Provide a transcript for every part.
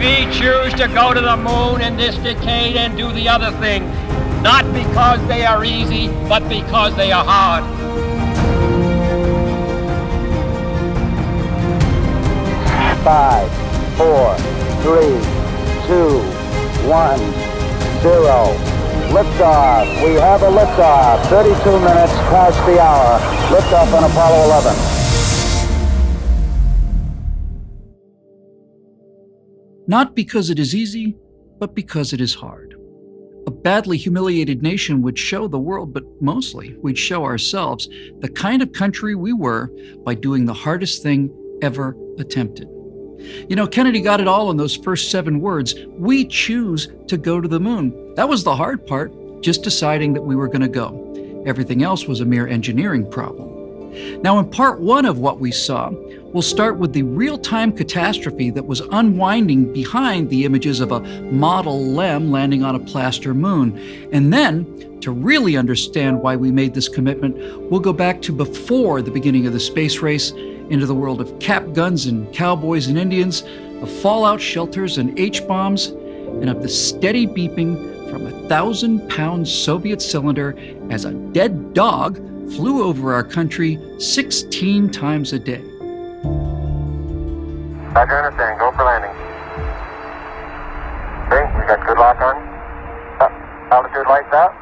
We choose to go to the moon in this decade and do the other things, not because they are easy, but because they are hard. Five, four, three, two, one, zero. Liftoff. We have a liftoff. 32 minutes past the hour. Liftoff on Apollo 11. Not because it is easy, but because it is hard. A badly humiliated nation would show the world, but mostly we'd show ourselves, the kind of country we were by doing the hardest thing ever attempted. You know, Kennedy got it all in those first 7 words. We choose to go to the moon. That was the hard part, just deciding that we were going to go. Everything else was a mere engineering problem. Now, in part 1 of what we saw, we'll start with the real-time catastrophe that was unwinding behind the images of a model LEM landing on a plaster moon. And then, to really understand why we made this commitment, we'll go back to before the beginning of the space race, into the world of cap guns and cowboys and Indians, of fallout shelters and H-bombs, and of the steady beeping from a 1,000-pound Soviet cylinder as a dead dog flew over our country 16 times a day. Roger, understand. Go for landing. Okay, we got good lock on. Altitude lights out.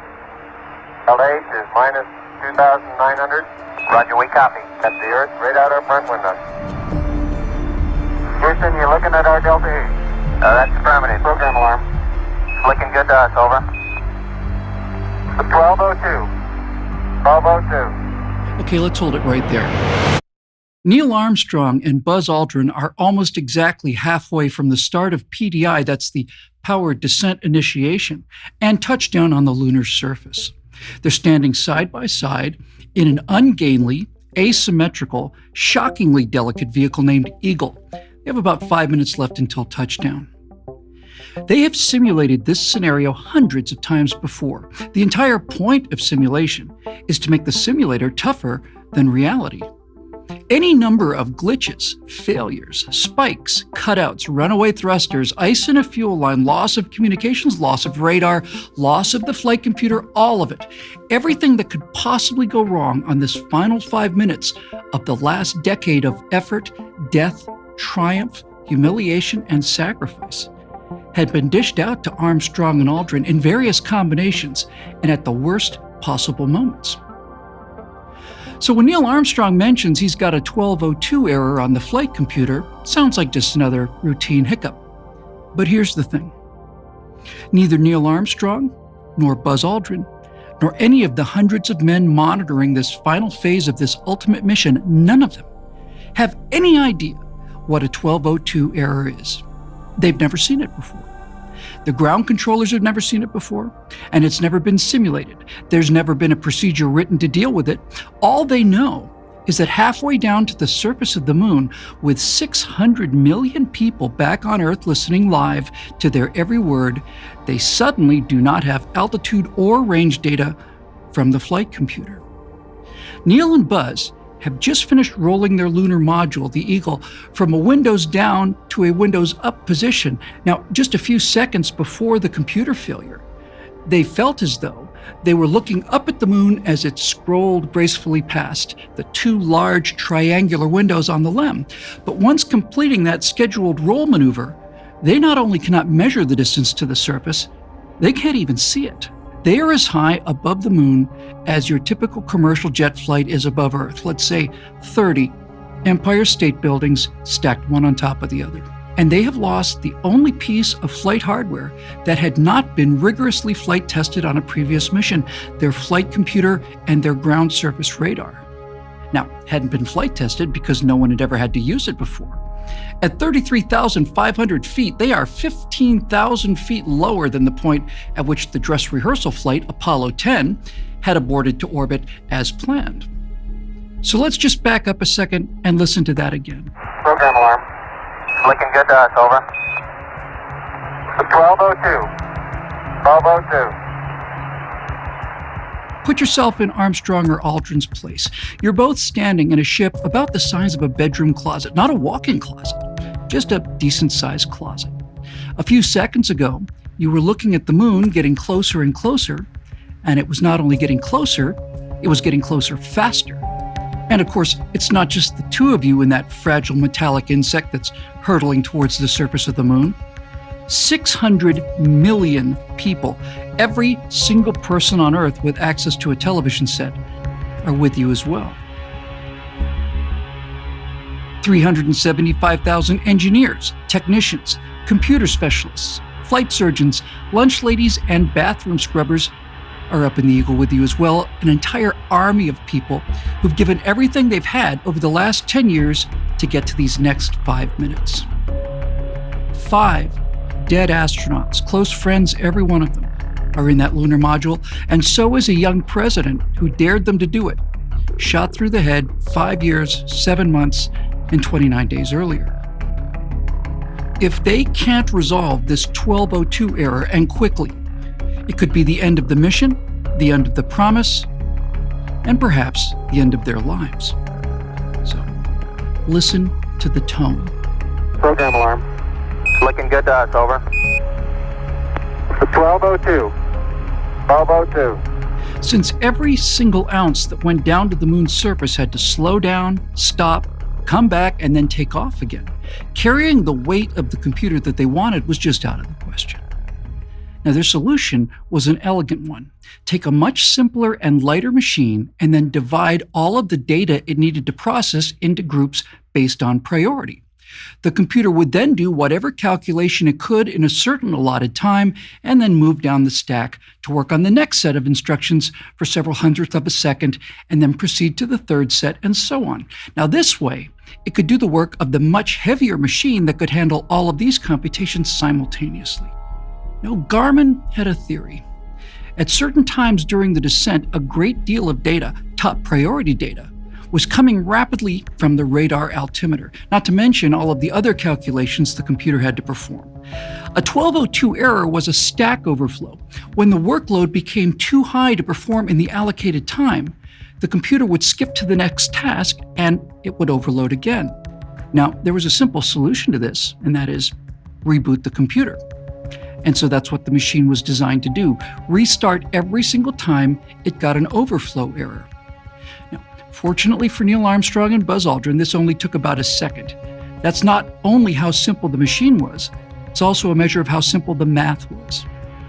LH is minus 2,900. Roger, we copy. That's the Earth right out our front window. Houston, you looking at our Delta E? That's affirmative. Program alarm. It's looking good to us, over. 1202. 1202. Okay, let's hold it right there. Neil Armstrong and Buzz Aldrin are almost exactly halfway from the start of PDI, that's the Powered Descent Initiation, and touchdown on the lunar surface. They're standing side by side in an ungainly, asymmetrical, shockingly delicate vehicle named Eagle. They have about 5 minutes left until touchdown. They have simulated this scenario hundreds of times before. The entire point of simulation is to make the simulator tougher than reality. Any number of glitches, failures, spikes, cutouts, runaway thrusters, ice in a fuel line, loss of communications, loss of radar, loss of the flight computer, all of it. Everything that could possibly go wrong on this final 5 minutes of the last decade of effort, death, triumph, humiliation, and sacrifice had been dished out to Armstrong and Aldrin in various combinations and at the worst possible moments. So when Neil Armstrong mentions he's got a 1202 error on the flight computer, sounds like just another routine hiccup. But here's the thing. Neither Neil Armstrong, nor Buzz Aldrin, nor any of the hundreds of men monitoring this final phase of this ultimate mission, none of them have any idea what a 1202 error is. They've never seen it before. The ground controllers have never seen it before, and it's never been simulated. There's never been a procedure written to deal with it. All they know is that halfway down to the surface of the moon, with 600 million people back on Earth listening live to their every word, they suddenly do not have altitude or range data from the flight computer. Neil and Buzz have just finished rolling their lunar module, the Eagle, from a Windows down to a Windows up position. Now, just a few seconds before the computer failure, they felt as though they were looking up at the moon as it scrolled gracefully past the 2 large triangular windows on the LEM. But once completing that scheduled roll maneuver, they not only cannot measure the distance to the surface, they can't even see it. They are as high above the moon as your typical commercial jet flight is above Earth, let's say 30 Empire State Buildings stacked one on top of the other. And they have lost the only piece of flight hardware that had not been rigorously flight tested on a previous mission, their flight computer and their ground surface radar. Now, hadn't been flight tested because no one had ever had to use it before. At 33,500 feet, they are 15,000 feet lower than the point at which the dress rehearsal flight, Apollo 10, had aborted to orbit as planned. So let's just back up a second and listen to that again. Program alarm. It's looking good to us, over. 1202. 1202. Put yourself in Armstrong or Aldrin's place. You're both standing in a ship about the size of a bedroom closet, not a walk-in closet, just a decent-sized closet. A few seconds ago, you were looking at the moon getting closer and closer, and it was not only getting closer, it was getting closer faster. And of course, it's not just the two of you in that fragile metallic insect that's hurtling towards the surface of the moon. 600 million people, every single person on Earth with access to a television set, are with you as well. 375,000 engineers, technicians, computer specialists, flight surgeons, lunch ladies, and bathroom scrubbers are up in the Eagle with you as well, an entire army of people who've given everything they've had over the last 10 years to get to these next 5 minutes. 5 dead astronauts, close friends, every one of them, are in that lunar module, and so is a young president who dared them to do it, shot through the head 5 years, 7 months, and 29 days earlier. If they can't resolve this 1202 error, and quickly, it could be the end of the mission, the end of the promise, and perhaps the end of their lives. So, listen to the tone. Program alarm. Looking good to us, over. 1202. 1202. Since every single ounce that went down to the moon's surface had to slow down, stop, come back, and then take off again, carrying the weight of the computer that they wanted was just out of the question. Now, their solution was an elegant one. Take a much simpler and lighter machine and then divide all of the data it needed to process into groups based on priority. The computer would then do whatever calculation it could in a certain allotted time and then move down the stack to work on the next set of instructions for several hundredths of a second and then proceed to the third set and so on. Now, this way, it could do the work of the much heavier machine that could handle all of these computations simultaneously. Now, Garmin had a theory. At certain times during the descent, a great deal of data, top priority data, was coming rapidly from the radar altimeter, not to mention all of the other calculations the computer had to perform. A 1202 error was a stack overflow. When the workload became too high to perform in the allocated time, the computer would skip to the next task and it would overload again. Now, there was a simple solution to this, and that is reboot the computer. And so that's what the machine was designed to do. Restart every single time it got an overflow error. Now, fortunately for Neil Armstrong and Buzz Aldrin, this only took about a second. That's not only how simple the machine was, it's also a measure of how simple the math was.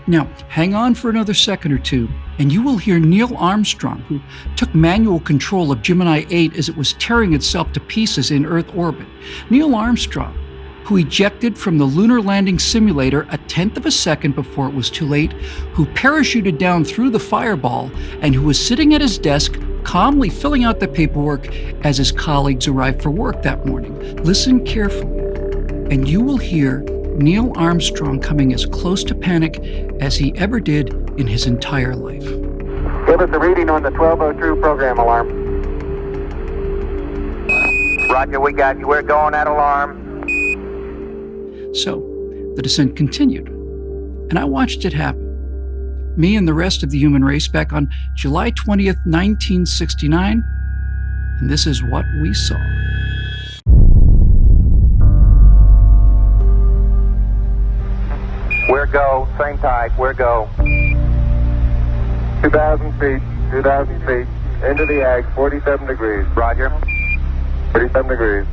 Now, hang on for another second or two, and you will hear Neil Armstrong, who took manual control of Gemini 8 as it was tearing itself to pieces in Earth orbit. Neil Armstrong, who ejected from the lunar landing simulator a tenth of a second before it was too late, who parachuted down through the fireball, and who was sitting at his desk calmly filling out the paperwork as his colleagues arrived for work that morning. Listen carefully, and you will hear Neil Armstrong coming as close to panic as he ever did in his entire life. Give us a reading on the 1202 program alarm. Roger, we got you. We're going at alarm. So, the descent continued, and I watched it happen. Me and the rest of the human race back on July 20th, 1969, and this is what we saw. We're go, same type, we're go. 2,000 feet, 2,000 feet, into the ag, 47 degrees. Roger. 47 degrees.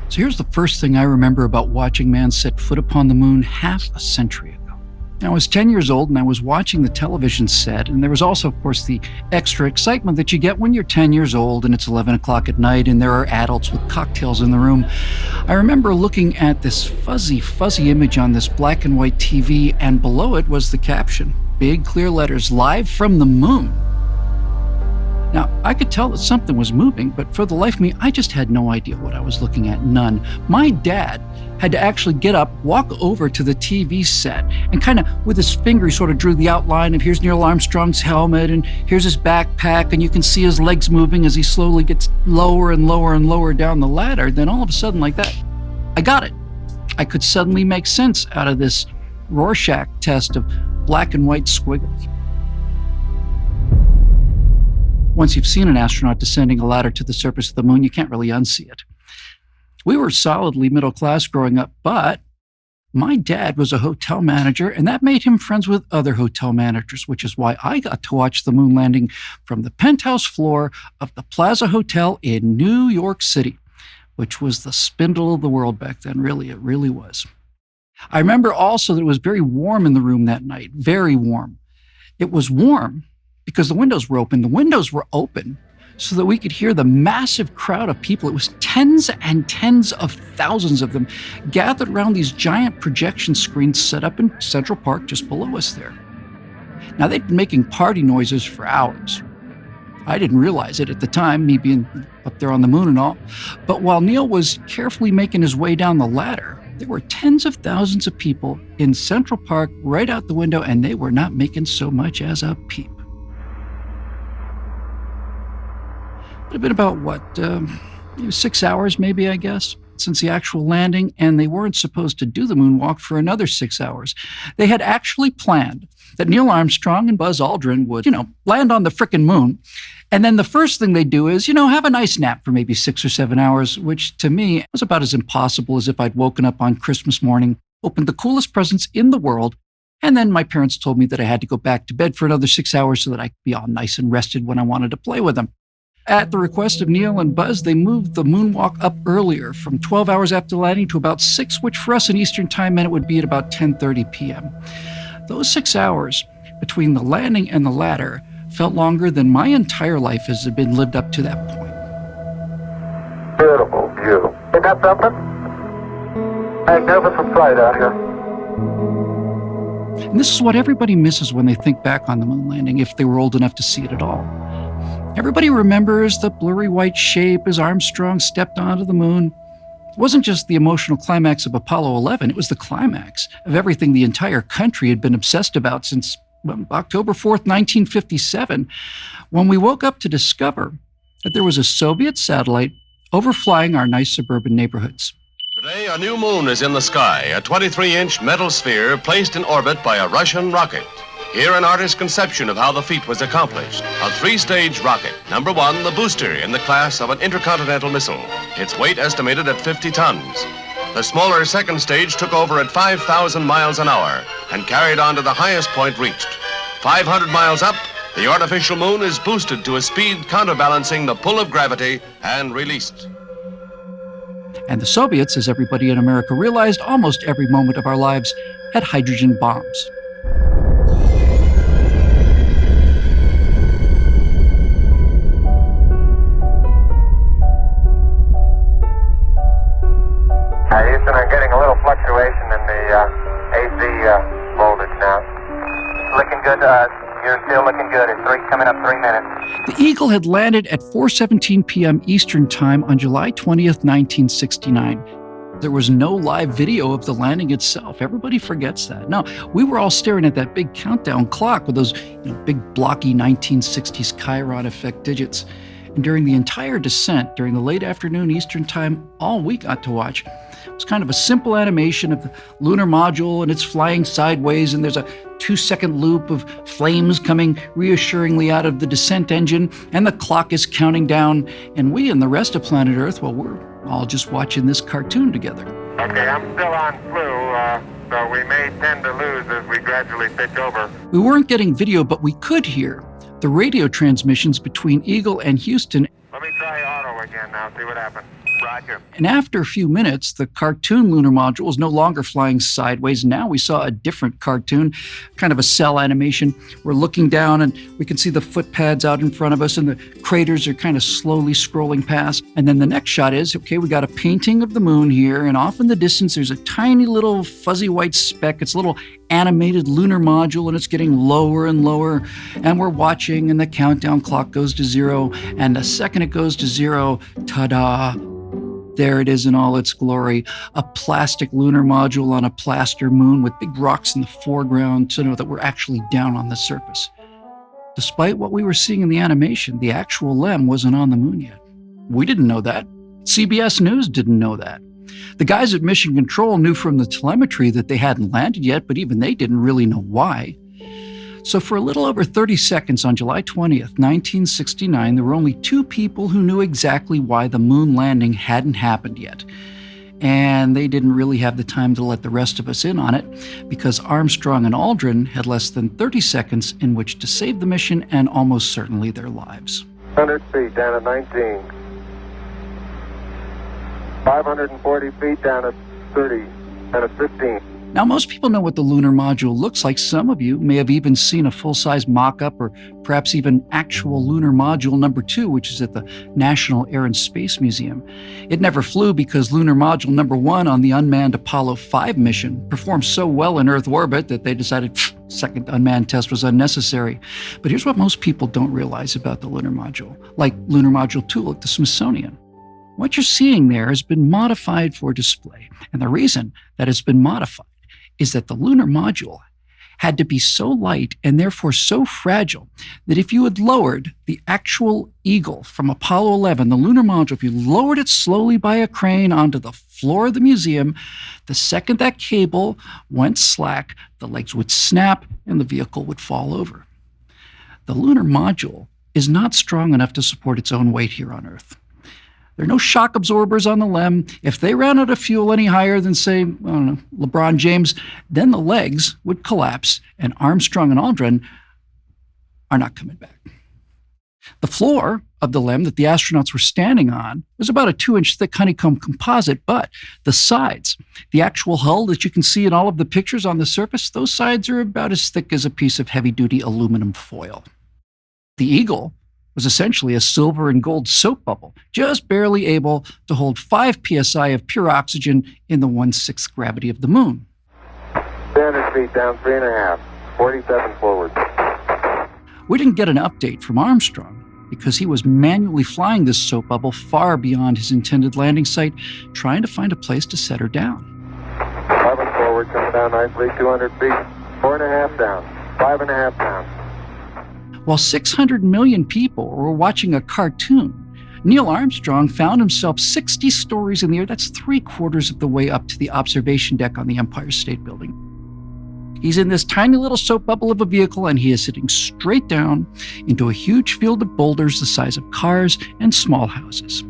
So here's the first thing I remember about watching man set foot upon the moon half a century ago. I was 10 years old and I was watching the television set, and there was also, of course, the extra excitement that you get when you're 10 years old and it's 11 o'clock at night and there are adults with cocktails in the room. I remember looking at this fuzzy image on this black and white TV, and below it was the caption, big clear letters, live from the moon. Now, I could tell that something was moving, but for the life of me, I just had no idea what I was looking at, none. My dad had to actually get up, walk over to the TV set, and kind of with his finger, he sort of drew the outline of here's Neil Armstrong's helmet, and here's his backpack, and you can see his legs moving as he slowly gets lower and lower and lower down the ladder. Then all of a sudden, like that, I got it. I could suddenly make sense out of this Rorschach test of black and white squiggles. Once you've seen an astronaut descending a ladder to the surface of the moon, you can't really unsee it. We were solidly middle class growing up, but My dad was a hotel manager, and that made him friends with other hotel managers, which is why I got to watch the moon landing from the penthouse floor of the Plaza Hotel in New York City, which was the spindle of the world back then. Really, it really was. I remember also that it was very warm in the room that night, very warm. It was warm because the windows were open. The windows were open so that we could hear the massive crowd of people. It was tens and tens of thousands of them gathered around these giant projection screens set up in Central Park just below us there. Now, they'd been making party noises for hours. I didn't realize it at the time, me being up there on the moon and all. But while Neil was carefully making his way down the ladder, there were tens of thousands of people in Central Park right out the window, and they were not making so much as a peep. It had been about, 6 hours maybe, I guess, since the actual landing, and they weren't supposed to do the moonwalk for another 6 hours. They had actually planned that Neil Armstrong and Buzz Aldrin would, land on the frickin' moon, and then the first thing they'd do is, have a nice nap for maybe 6 or 7 hours, which to me was about as impossible as if I'd woken up on Christmas morning, opened the coolest presents in the world, and then my parents told me that I had to go back to bed for another 6 hours so that I could be all nice and rested when I wanted to play with them. At the request of Neil and Buzz, they moved the moonwalk up earlier, from 12 hours after landing to about 6, which for us in Eastern Time meant it would be at about 10:30 p.m. Those 6 hours between the landing and the ladder felt longer than my entire life has been lived up to that point. Beautiful view. You got something? Magnificent sight out here. And this is what everybody misses when they think back on the moon landing, if they were old enough to see it at all. Everybody remembers the blurry white shape as Armstrong stepped onto the moon. It wasn't just the emotional climax of Apollo 11, it was the climax of everything the entire country had been obsessed about since October 4th, 1957, when we woke up to discover that there was a Soviet satellite overflying our nice suburban neighborhoods. Today, a new moon is in the sky, a 23-inch metal sphere placed in orbit by a Russian rocket. Here, an artist's conception of how the feat was accomplished. A 3-stage rocket. Number 1, the booster, in the class of an intercontinental missile. Its weight estimated at 50 tons. The smaller second stage took over at 5,000 miles an hour and carried on to the highest point reached. 500 miles up, the artificial moon is boosted to a speed counterbalancing the pull of gravity and released. And the Soviets, as everybody in America realized, almost every moment of our lives had hydrogen bombs. Houston, I'm getting a little fluctuation in the AC voltage now. Looking good. You're still looking good. It's coming up 3 minutes. The Eagle had landed at 4:17 p.m. Eastern Time on July 20th, 1969. There was no live video of the landing itself. Everybody forgets that. No, we were all staring at that big countdown clock with those big blocky 1960s Chiron effect digits. And during the entire descent, during the late afternoon Eastern Time, all we got to watch was kind of a simple animation of the lunar module, and it's flying sideways, and there's a 2-second loop of flames coming reassuringly out of the descent engine, and the clock is counting down, and we and the rest of planet Earth, well, we're all just watching this cartoon together. Okay, I'm still on flu, so we may tend to lose as we gradually pitch over. We weren't getting video, but we could hear the radio transmissions between Eagle and Houston. Let me try auto again now, see what happens. Roger. And after a few minutes, the cartoon lunar module was no longer flying sideways. Now we saw a different cartoon, kind of a cell animation. We're looking down and we can see the footpads out in front of us, and the craters are kind of slowly scrolling past. And then the next shot is, okay, we got a painting of the moon here, and off in the distance there's a tiny little fuzzy white speck. It's a little animated lunar module, and it's getting lower and lower, and we're watching, and the countdown clock goes to 0, and the second it goes to 0, ta-da, there it is in all its glory, a plastic lunar module on a plaster moon with big rocks in the foreground to know that we're actually down on the surface. Despite what we were seeing in the animation, the actual LEM wasn't on the moon yet. We didn't know that. CBS News didn't know that. The guys at Mission Control knew from the telemetry that they hadn't landed yet, but even they didn't really know why. So for a little over 30 seconds on July 20th, 1969, there were only 2 people who knew exactly why the moon landing hadn't happened yet. And they didn't really have the time to let the rest of us in on it because Armstrong and Aldrin had less than 30 seconds in which to save the mission and almost certainly their lives. 100 feet down at 19. 540 feet down at 30 and at 15. Now, most people know what the lunar module looks like. Some of you may have even seen a full-size mock-up or perhaps even actual lunar module number 2, which is at the National Air and Space Museum. It never flew because lunar module number 1 on the unmanned Apollo 5 mission performed so well in Earth orbit that they decided second unmanned test was unnecessary. But here's what most people don't realize about the lunar module, like lunar module 2 at the Smithsonian. What you're seeing there has been modified for display. And the reason that it's been modified is that the lunar module had to be so light and therefore so fragile that if you had lowered the actual Eagle from Apollo 11, the lunar module, if you lowered it slowly by a crane onto the floor of the museum, the second that cable went slack, the legs would snap and the vehicle would fall over. The lunar module is not strong enough to support its own weight here on Earth. There are no shock absorbers on the LEM. If they ran out of fuel any higher than, say, I don't know, LeBron James, then the legs would collapse and Armstrong and Aldrin are not coming back. The floor of the LEM that the astronauts were standing on was about a 2-inch thick honeycomb composite, but the sides, the actual hull that you can see in all of the pictures on the surface, those sides are about as thick as a piece of heavy-duty aluminum foil. The Eagle was essentially a silver and gold soap bubble, just barely able to hold 5 psi of pure oxygen in the 1/6 gravity of the moon. 300 feet down, 3.5. 47 forward. We didn't get an update from Armstrong because he was manually flying this soap bubble far beyond his intended landing site, trying to find a place to set her down. 11 forward, coming down nicely, 200 feet. 4.5 down, 5.5 down. While 600 million people were watching a cartoon, Neil Armstrong found himself 60 stories in the air. That's 3/4 of the way up to the observation deck on the Empire State Building. He's in this tiny little soap bubble of a vehicle, and he is sitting straight down into a huge field of boulders the size of cars and small houses.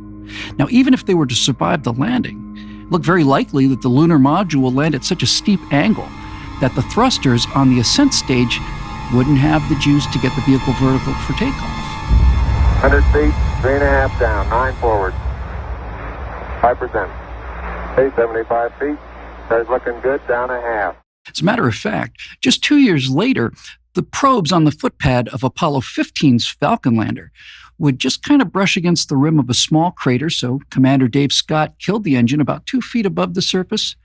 Now, even if they were to survive the landing, it looked very likely that the lunar module will land at such a steep angle that the thrusters on the ascent stage wouldn't have the juice to get the vehicle vertical for takeoff. 100 feet, 3.5 down, 9 forward. 5%. Okay, 75 feet. Starts looking good, down a half. As a matter of fact, just 2 years later, the probes on the footpad of Apollo 15's Falcon lander would just kind of brush against the rim of a small crater, so Commander Dave Scott killed the engine about 2 feet above the surface.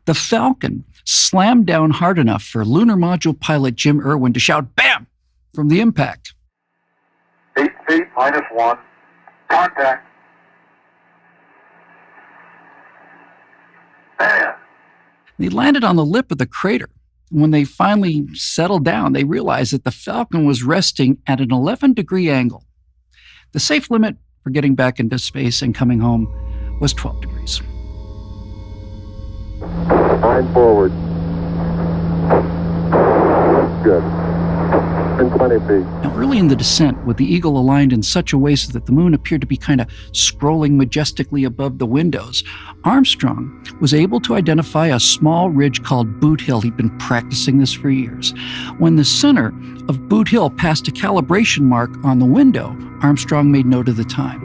The Falcon slammed down hard enough for lunar module pilot Jim Irwin to shout, "Bam!" from the impact. 8 feet, -1. Contact. Bam! They landed on the lip of the crater. When they finally settled down, they realized that the Falcon was resting at an 11-degree angle. The safe limit for getting back into space and coming home was 12 degrees. 9 forward. Good. In 20 feet. Now, early in the descent, with the Eagle aligned in such a way so that the moon appeared to be kind of scrolling majestically above the windows, Armstrong was able to identify a small ridge called Boot Hill. He'd been practicing this for years. When the center of Boot Hill passed a calibration mark on the window, Armstrong made note of the time.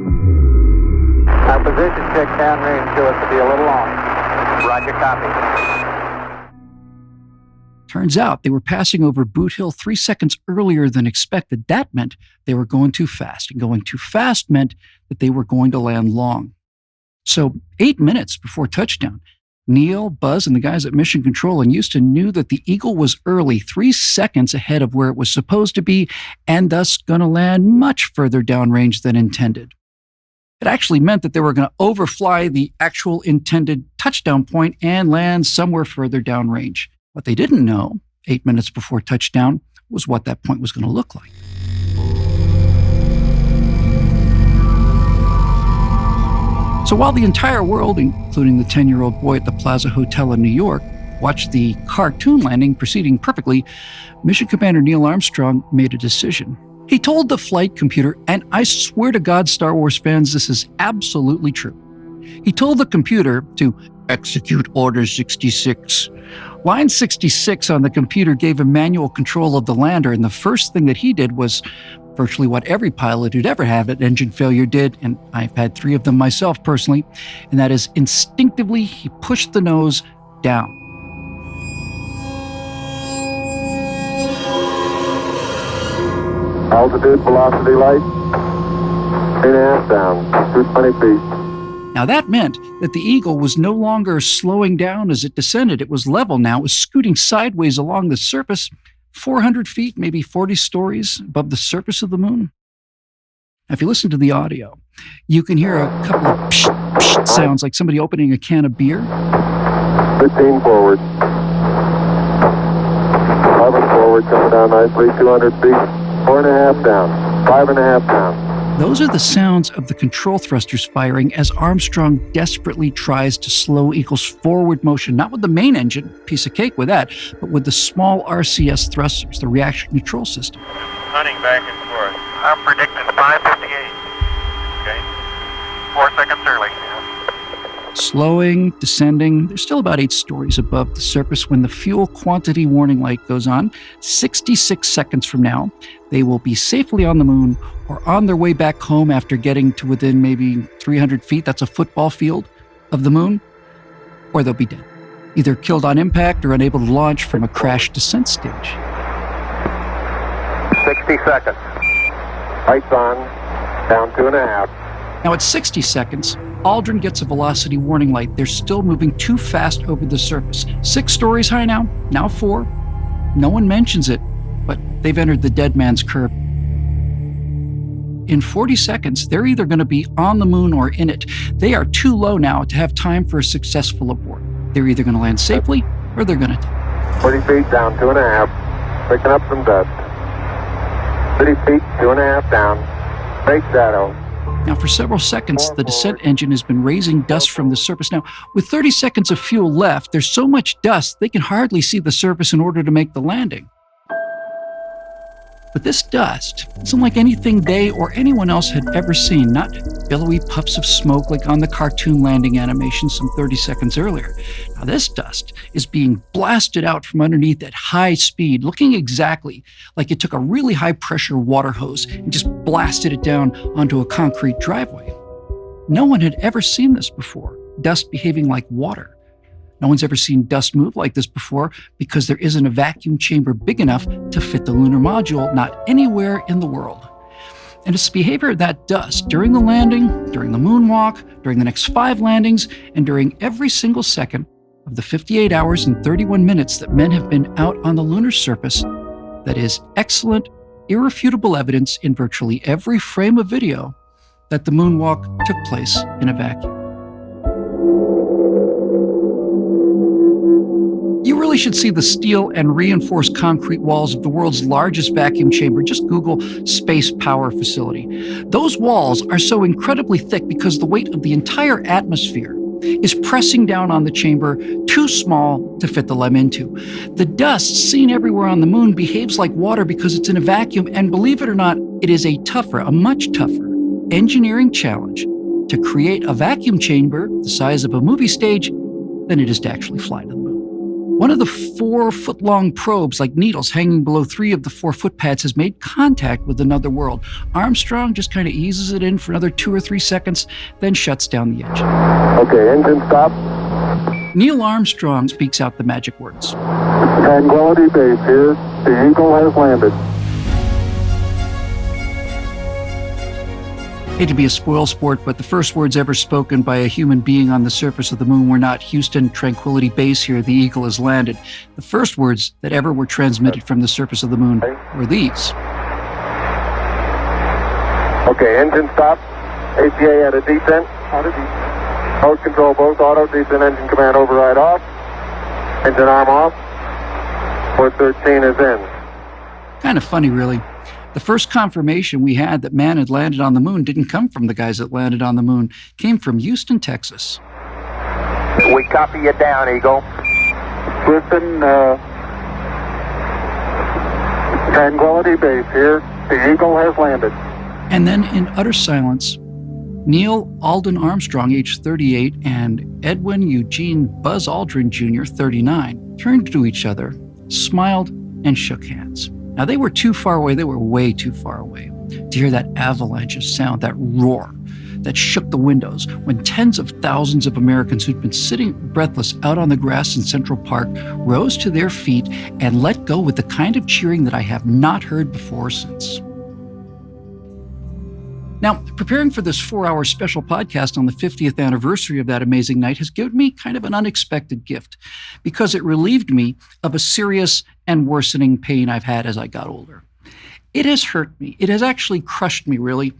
Our position check downrange show us to be a little off. Roger, copy. Turns out they were passing over Boot Hill 3 seconds earlier than expected. That meant they were going too fast, and going too fast meant that they were going to land long. So 8 minutes before touchdown, Neil, Buzz, and the guys at Mission Control in Houston knew that the Eagle was early, 3 seconds ahead of where it was supposed to be, and thus going to land much further downrange than intended. It actually meant that they were going to overfly the actual intended touchdown point and land somewhere further downrange. What they didn't know, 8 minutes before touchdown, was what that point was going to look like. So while the entire world, including the 10-year-old boy at the Plaza Hotel in New York, watched the cartoon landing proceeding perfectly, Mission Commander Neil Armstrong made a decision. He told the flight computer, and I swear to God, Star Wars fans, this is absolutely true. He told the computer to Execute Order 66. Line 66 on the computer gave him manual control of the lander, and the first thing that he did was virtually what every pilot who'd ever have an engine failure did, and I've had 3 of them myself personally, and that is instinctively he pushed the nose down. Altitude, velocity, light. 3.5 down, 220 feet. Now that meant that the Eagle was no longer slowing down as it descended. It was level now. It was scooting sideways along the surface, 400 feet, maybe 40 stories above the surface of the moon. Now, if you listen to the audio, you can hear a couple of psh, psh sounds like somebody opening a can of beer. 15 forward. 11 forward, coming down nicely, 200 feet. 4.5 down, 5.5 down. Those are the sounds of the control thrusters firing as Armstrong desperately tries to slow Eagle's forward motion, not with the main engine, piece of cake with that, but with the small RCS thrusters, the reaction control system. Hunting back and forth. I'm predicting 558. Okay. 4 seconds early. Slowing, descending. They're still about 8 stories above the surface when the fuel quantity warning light goes on. 66 seconds from now, they will be safely on the moon or on their way back home after getting to within maybe 300 feet, that's a football field, of the moon, or they'll be dead, either killed on impact or unable to launch from a crash descent stage. 60 seconds. Lights on, down 2.5. Now at 60 seconds, Aldrin gets a velocity warning light. They're still moving too fast over the surface. 6 stories high now 4. No one mentions it, but they've entered the dead man's curve. In 40 seconds, they're either going to be on the moon or in it. They are too low now to have time for a successful abort. They're either going to land safely or they're going to die. 40 feet down, 2.5. Picking up some dust. 30 feet, 2.5 down. Great shadow. Now, for several seconds, the descent engine has been raising dust from the surface. Now, with 30 seconds of fuel left, there's so much dust they can hardly see the surface in order to make the landing. But this dust isn't like anything they or anyone else had ever seen, not billowy puffs of smoke like on the cartoon landing animation some 30 seconds earlier. Now, this dust is being blasted out from underneath at high speed, looking exactly like it took a really high-pressure water hose and just blasted it down onto a concrete driveway. No one had ever seen this before, dust behaving like water. No one's ever seen dust move like this before because there isn't a vacuum chamber big enough to fit the lunar module, not anywhere in the world. And it's the behavior of that dust during the landing, during the moonwalk, during the next 5 landings, and during every single second of the 58 hours and 31 minutes that men have been out on the lunar surface that is excellent, irrefutable evidence in virtually every frame of video that the moonwalk took place in a vacuum. You really should see the steel and reinforced concrete walls of the world's largest vacuum chamber. Just Google Space Power Facility. Those walls are so incredibly thick because the weight of the entire atmosphere is pressing down on the chamber, too small to fit the LEM into. The dust seen everywhere on the moon behaves like water because it's in a vacuum, and believe it or not, it is a much tougher engineering challenge to create a vacuum chamber the size of a movie stage than it is to actually fly to the moon. One of the 4-foot-long probes, like needles hanging below 3 of the 4 footpads, has made contact with another world. Armstrong just kind of eases it in for another 2 or 3 seconds, then shuts down the engine. Okay, engine stop. Neil Armstrong speaks out the magic words. Tranquility Base here. The Eagle has landed. Hate to be a spoil sport, but the first words ever spoken by a human being on the surface of the moon were not "Houston, Tranquility Base here, the Eagle has landed." The first words that ever were transmitted from the surface of the moon were these. Okay, engine stop. APA at a descent. Mode control both auto, descent engine command override off. Engine arm off. Port 13 is in. Kind of funny, really. The first confirmation we had that man had landed on the moon didn't come from the guys that landed on the moon. It came from Houston, Texas. We copy you down, Eagle. Listen, Tranquility Base here. The Eagle has landed. And then in utter silence, Neil Alden Armstrong, age 38, and Edwin Eugene Buzz Aldrin Jr., 39, turned to each other, smiled, and shook hands. Now, they were too far away. They were way too far away to hear that avalanche of sound, that roar that shook the windows when tens of thousands of Americans who'd been sitting breathless out on the grass in Central Park rose to their feet and let go with the kind of cheering that I have not heard before since. Now, preparing for this 4-hour special podcast on the 50th anniversary of that amazing night has given me kind of an unexpected gift because it relieved me of a serious and worsening pain I've had as I got older. It has hurt me. It has actually crushed me, really,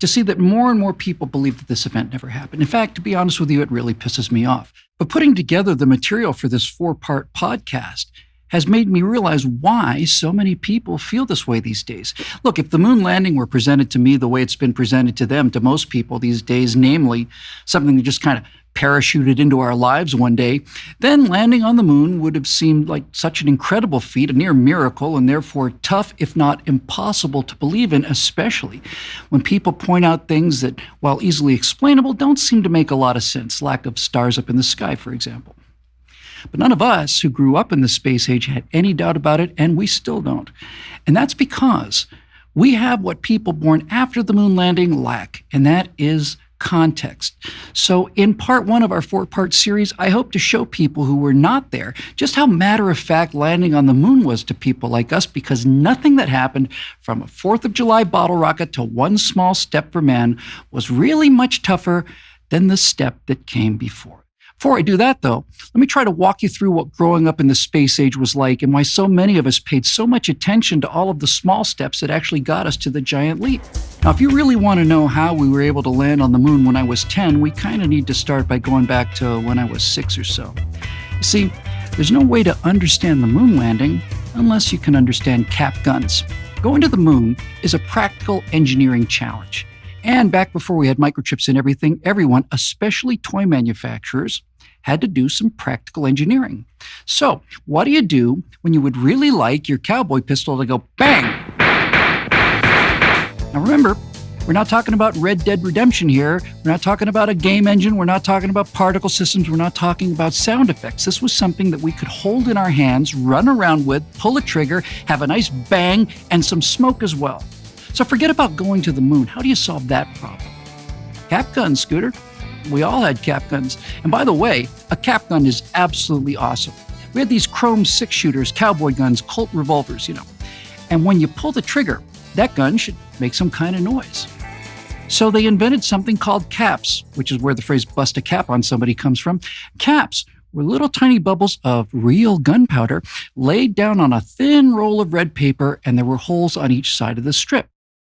to see that more and more people believe that this event never happened. In fact, to be honest with you, it really pisses me off. But putting together the material for this 4-part podcast has made me realize why so many people feel this way these days. Look, if the moon landing were presented to me the way it's been presented to them, to most people these days, namely something that just kind of parachuted into our lives one day, then landing on the moon would have seemed like such an incredible feat, a near miracle, and therefore tough, if not impossible to believe in, especially when people point out things that, while easily explainable, don't seem to make a lot of sense. Lack of stars up in the sky, for example. But none of us who grew up in the space age had any doubt about it, and we still don't. And that's because we have what people born after the moon landing lack, and that is context. So in part 1 of our 4-part series, I hope to show people who were not there just how matter-of-fact landing on the moon was to people like us, because nothing that happened from a 4th of July bottle rocket to one small step for man was really much tougher than the step that came before. Before I do that, though, let me try to walk you through what growing up in the space age was like and why so many of us paid so much attention to all of the small steps that actually got us to the giant leap. Now, if you really want to know how we were able to land on the moon when I was 10, we kind of need to start by going back to when I was 6 or so. You see, there's no way to understand the moon landing unless you can understand cap guns. Going to the moon is a practical engineering challenge. And back before we had microchips and everything, everyone, especially toy manufacturers, had to do some practical engineering. So, what do you do when you would really like your cowboy pistol to go bang? Now remember, we're not talking about Red Dead Redemption here. We're not talking about a game engine. We're not talking about particle systems. We're not talking about sound effects. This was something that we could hold in our hands, run around with, pull a trigger, have a nice bang, and some smoke as well. So forget about going to the moon. How do you solve that problem? Cap guns, Scooter. We all had cap guns. And by the way, a cap gun is absolutely awesome. We had these chrome 6-shooters, cowboy guns, Colt revolvers, And when you pull the trigger, that gun should make some kind of noise. So they invented something called caps, which is where the phrase bust a cap on somebody comes from. Caps were little tiny bubbles of real gunpowder laid down on a thin roll of red paper, and there were holes on each side of the strip.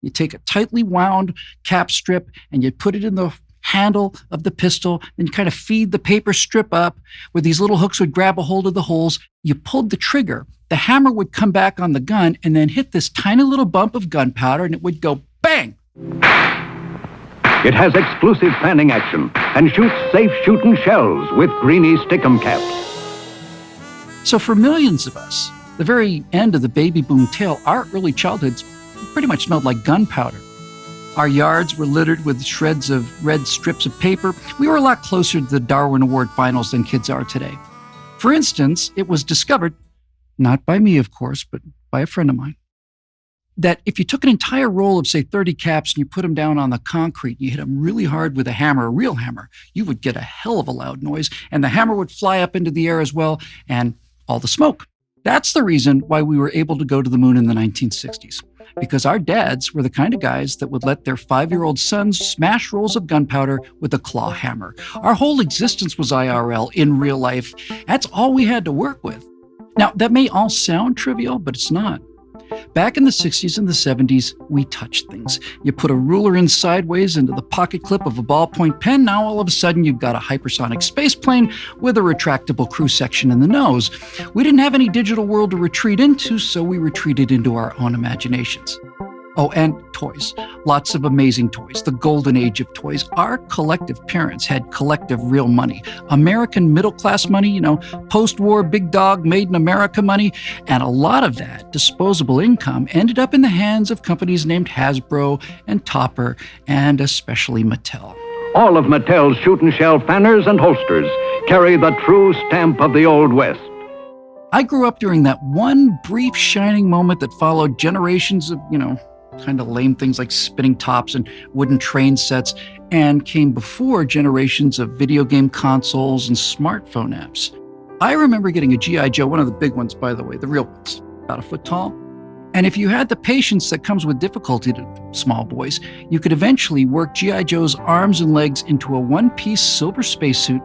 You take a tightly wound cap strip and you put it in the handle of the pistol, and you kind of feed the paper strip up where these little hooks would grab a hold of the holes. You pulled the trigger, the hammer would come back on the gun and then hit this tiny little bump of gunpowder and it would go bang. It has exclusive fanning action and shoots safe shooting shells with greeny stickum caps. So for millions of us, the very end of the baby boom tale, our early childhoods pretty much smelled like gunpowder. Our yards were littered with shreds of red strips of paper. We were a lot closer to the Darwin Award finals than kids are today. For instance, it was discovered, not by me, of course, but by a friend of mine, that if you took an entire roll of, say, 30 caps and you put them down on the concrete, you hit them really hard with a hammer, a real hammer, you would get a hell of a loud noise, and the hammer would fly up into the air as well, and all the smoke. That's the reason why we were able to go to the moon in the 1960s. Because our dads were the kind of guys that would let their 5-year-old sons smash rolls of gunpowder with a claw hammer. Our whole existence was IRL, in real life. That's all we had to work with. Now, that may all sound trivial, but it's not. Back in the 60s and the 70s, we touched things. You put a ruler in sideways into the pocket clip of a ballpoint pen. Now, all of a sudden, you've got a hypersonic space plane with a retractable crew section in the nose. We didn't have any digital world to retreat into, so we retreated into our own imaginations. Oh, and toys. Lots of amazing toys. The golden age of toys. Our collective parents had collective real money. American middle-class money, post-war big dog made in America money. And a lot of that disposable income ended up in the hands of companies named Hasbro and Topper and especially Mattel. All of Mattel's shoot and shell fanners and holsters carry the true stamp of the Old West. I grew up during that one brief shining moment that followed generations of, kind of lame things like spinning tops and wooden train sets, and came before generations of video game consoles and smartphone apps. I remember getting a G.I. Joe, one of the big ones, by the way, the real ones, about a foot tall. And if you had the patience that comes with difficulty to small boys, you could eventually work G.I. Joe's arms and legs into a one-piece silver spacesuit,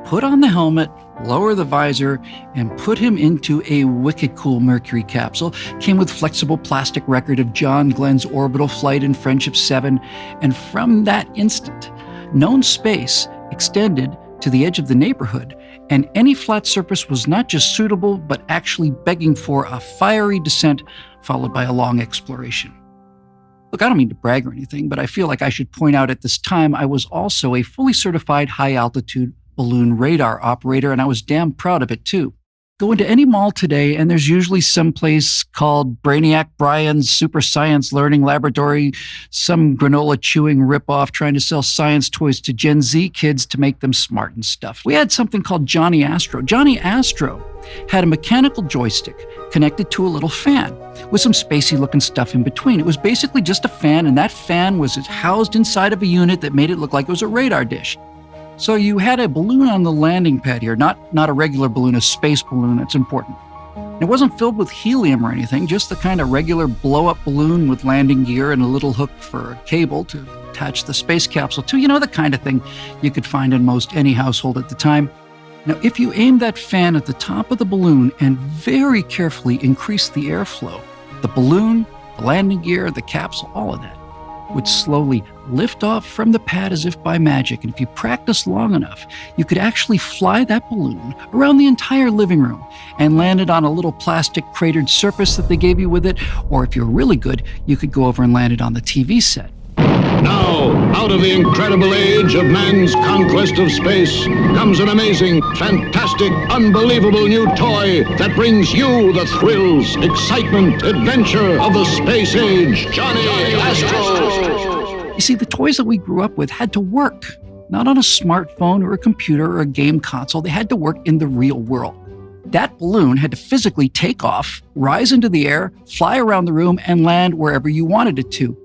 put on the helmet, lower the visor, and put him into a wicked cool Mercury capsule. Came with flexible plastic record of John Glenn's orbital flight in Friendship 7. And from that instant, known space extended to the edge of the neighborhood, and any flat surface was not just suitable, but actually begging for a fiery descent, followed by a long exploration. Look, I don't mean to brag or anything, but I feel like I should point out at this time I was also a fully certified high-altitude balloon radar operator, and I was damn proud of it too. Go into any mall today, and there's usually some place called Brainiac Brian's Super Science Learning Laboratory, some granola-chewing ripoff trying to sell science toys to Gen Z kids to make them smart and stuff. We had something called Johnny Astro. Johnny Astro had a mechanical joystick connected to a little fan with some spacey-looking stuff in between. It was basically just a fan, and that fan was housed inside of a unit that made it look like it was a radar dish. So you had a balloon on the landing pad here, not a regular balloon, a space balloon. That's important. It wasn't filled with helium or anything, just the kind of regular blow-up balloon with landing gear and a little hook for a cable to attach the space capsule to, the kind of thing you could find in most any household at the time. Now, if you aim that fan at the top of the balloon and very carefully increase the airflow, the balloon, the landing gear, the capsule, all of that would slowly lift off from the pad as if by magic. And if you practice long enough, you could actually fly that balloon around the entire living room and land it on a little plastic cratered surface that they gave you with it. Or if you're really good, you could go over and land it on the TV set. Now, out of the incredible age of man's conquest of space comes an amazing, fantastic, unbelievable new toy that brings you the thrills, excitement, adventure of the space age. Johnny Astro. You see, the toys that we grew up with had to work, not on a smartphone or a computer or a game console. They had to work in the real world. That balloon had to physically take off, rise into the air, fly around the room, and land wherever you wanted it to.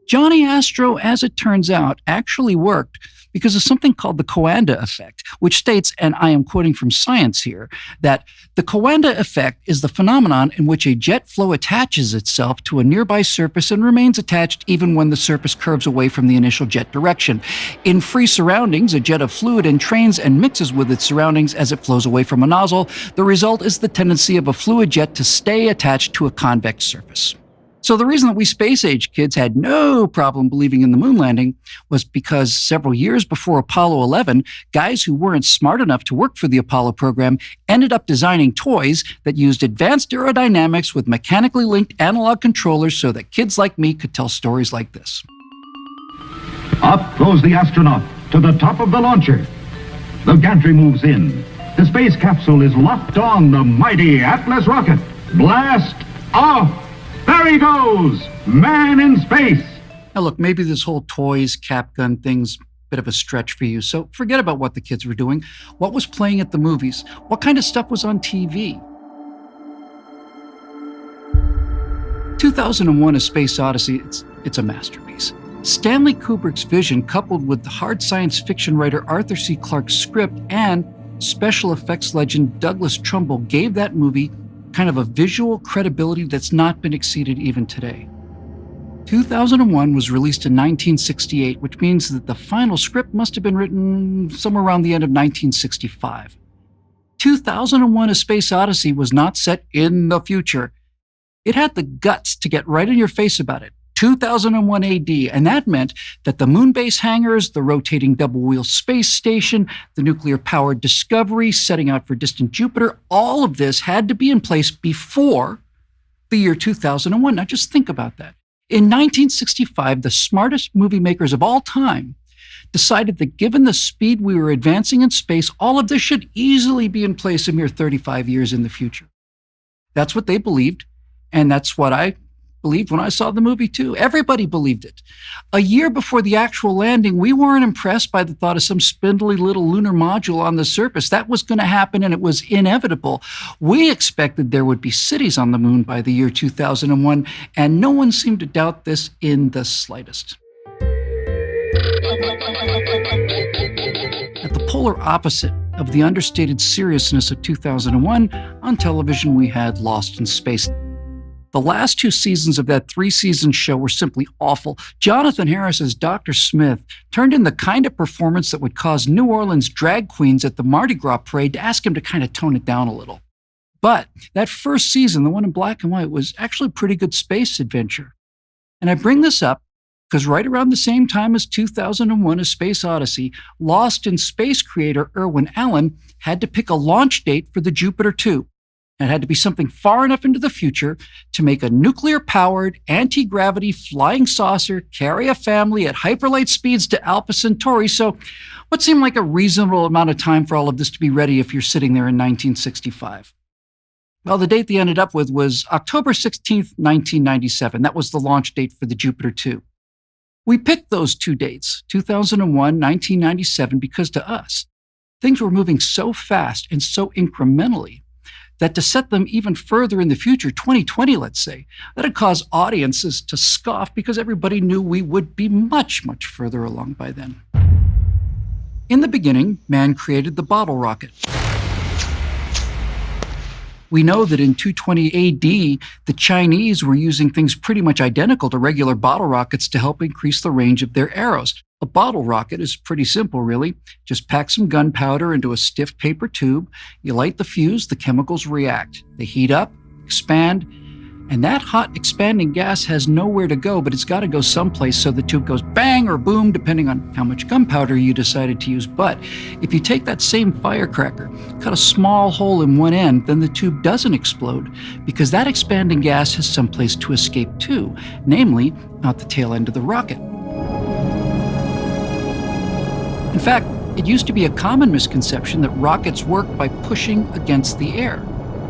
Johnny Astro, as it turns out, actually worked because of something called the Coanda effect, which states, and I am quoting from science here, that the Coanda effect is the phenomenon in which a jet flow attaches itself to a nearby surface and remains attached even when the surface curves away from the initial jet direction. In free surroundings, a jet of fluid entrains and mixes with its surroundings as it flows away from a nozzle. The result is the tendency of a fluid jet to stay attached to a convex surface. So the reason that we space-age kids had no problem believing in the moon landing was because several years before Apollo 11, guys who weren't smart enough to work for the Apollo program ended up designing toys that used advanced aerodynamics with mechanically linked analog controllers so that kids like me could tell stories like this. Up goes the astronaut to the top of the launcher. The gantry moves in. The space capsule is locked on the mighty Atlas rocket. Blast off! There he goes! Man in space! Now look, maybe this whole toys, cap gun thing's a bit of a stretch for you, so forget about what the kids were doing. What was playing at the movies? What kind of stuff was on TV? 2001: A Space Odyssey, it's a masterpiece. Stanley Kubrick's vision, coupled with the hard science fiction writer Arthur C. Clarke's script and special effects legend Douglas Trumbull, gave that movie kind of a visual credibility that's not been exceeded even today. 2001 was released in 1968, which means that the final script must have been written somewhere around the end of 1965. 2001: A Space Odyssey was not set in the future. It had the guts to get right in your face about it. 2001 AD, and that meant that the moon base hangars, the rotating double-wheel space station, the nuclear-powered Discovery setting out for distant Jupiter, all of this had to be in place before the year 2001. Now just think about that. In 1965, the smartest movie makers of all time decided that given the speed we were advancing in space, all of this should easily be in place a mere 35 years in the future. That's what they believed, and that's what I believed when I saw the movie too. Everybody believed it. A year before the actual landing, we weren't impressed by the thought of some spindly little lunar module on the surface. That was going to happen, and it was inevitable. We expected there would be cities on the moon by the year 2001, and no one seemed to doubt this in the slightest. At the polar opposite of the understated seriousness of 2001, on television we had Lost in Space. The last 2 seasons of that 3-season show were simply awful. Jonathan Harris as Dr. Smith turned in the kind of performance that would cause New Orleans drag queens at the Mardi Gras parade to ask him to kind of tone it down a little. But that first season, the one in black and white, was actually a pretty good space adventure. And I bring this up because right around the same time as 2001: A Space Odyssey, Lost in Space creator Irwin Allen had to pick a launch date for the Jupiter 2. It had to be something far enough into the future to make a nuclear-powered, anti-gravity flying saucer carry a family at hyperlight speeds to Alpha Centauri. So what seemed like a reasonable amount of time for all of this to be ready if you're sitting there in 1965? Well, the date they ended up with was October 16th, 1997. That was the launch date for the Jupiter 2. We picked those 2 dates, 2001, 1997, because to us, things were moving so fast and so incrementally that to set them even further in the future, 2020, let's say, that'd cause audiences to scoff because everybody knew we would be much, much further along by then. In the beginning, man created the bottle rocket. We know that in 220 AD, the Chinese were using things pretty much identical to regular bottle rockets to help increase the range of their arrows. A bottle rocket is pretty simple, really. Just pack some gunpowder into a stiff paper tube. You light the fuse, the chemicals react. They heat up, expand, and that hot expanding gas has nowhere to go, but it's got to go someplace, so the tube goes bang or boom, depending on how much gunpowder you decided to use. But if you take that same firecracker, cut a small hole in one end, then the tube doesn't explode because that expanding gas has someplace to escape to, namely out the tail end of the rocket. In fact, it used to be a common misconception that rockets work by pushing against the air.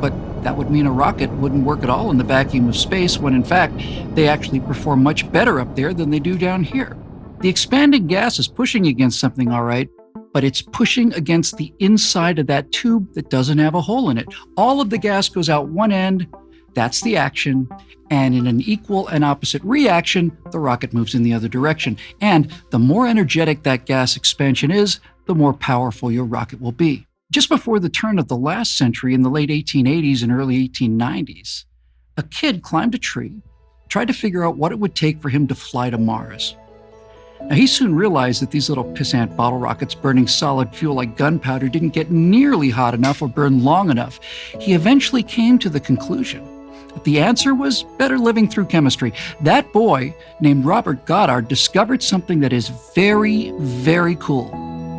But that would mean a rocket wouldn't work at all in the vacuum of space when, in fact, they actually perform much better up there than they do down here. The expanding gas is pushing against something, all right, but it's pushing against the inside of that tube that doesn't have a hole in it. All of the gas goes out one end. That's the action. And in an equal and opposite reaction, the rocket moves in the other direction. And the more energetic that gas expansion is, the more powerful your rocket will be. Just before the turn of the last century, in the late 1880s and early 1890s, a kid climbed a tree, tried to figure out what it would take for him to fly to Mars. Now, he soon realized that these little pissant bottle rockets burning solid fuel like gunpowder didn't get nearly hot enough or burn long enough. He eventually came to the conclusion that the answer was better living through chemistry. That boy, named Robert Goddard, discovered something that is very, very cool.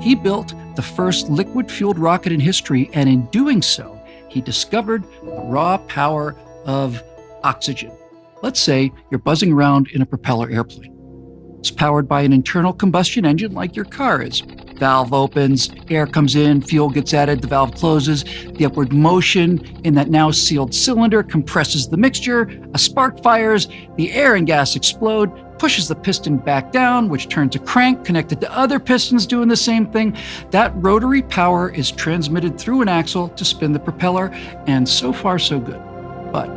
He built the first liquid-fueled rocket in history, and in doing so, he discovered the raw power of oxygen. Let's say you're buzzing around in a propeller airplane. It's powered by an internal combustion engine like your car is. Valve opens, air comes in, fuel gets added, the valve closes. The upward motion in that now sealed cylinder compresses the mixture, a spark fires, the air and gas explode, pushes the piston back down, which turns a crank connected to other pistons doing the same thing. That rotary power is transmitted through an axle to spin the propeller, and so far so good. But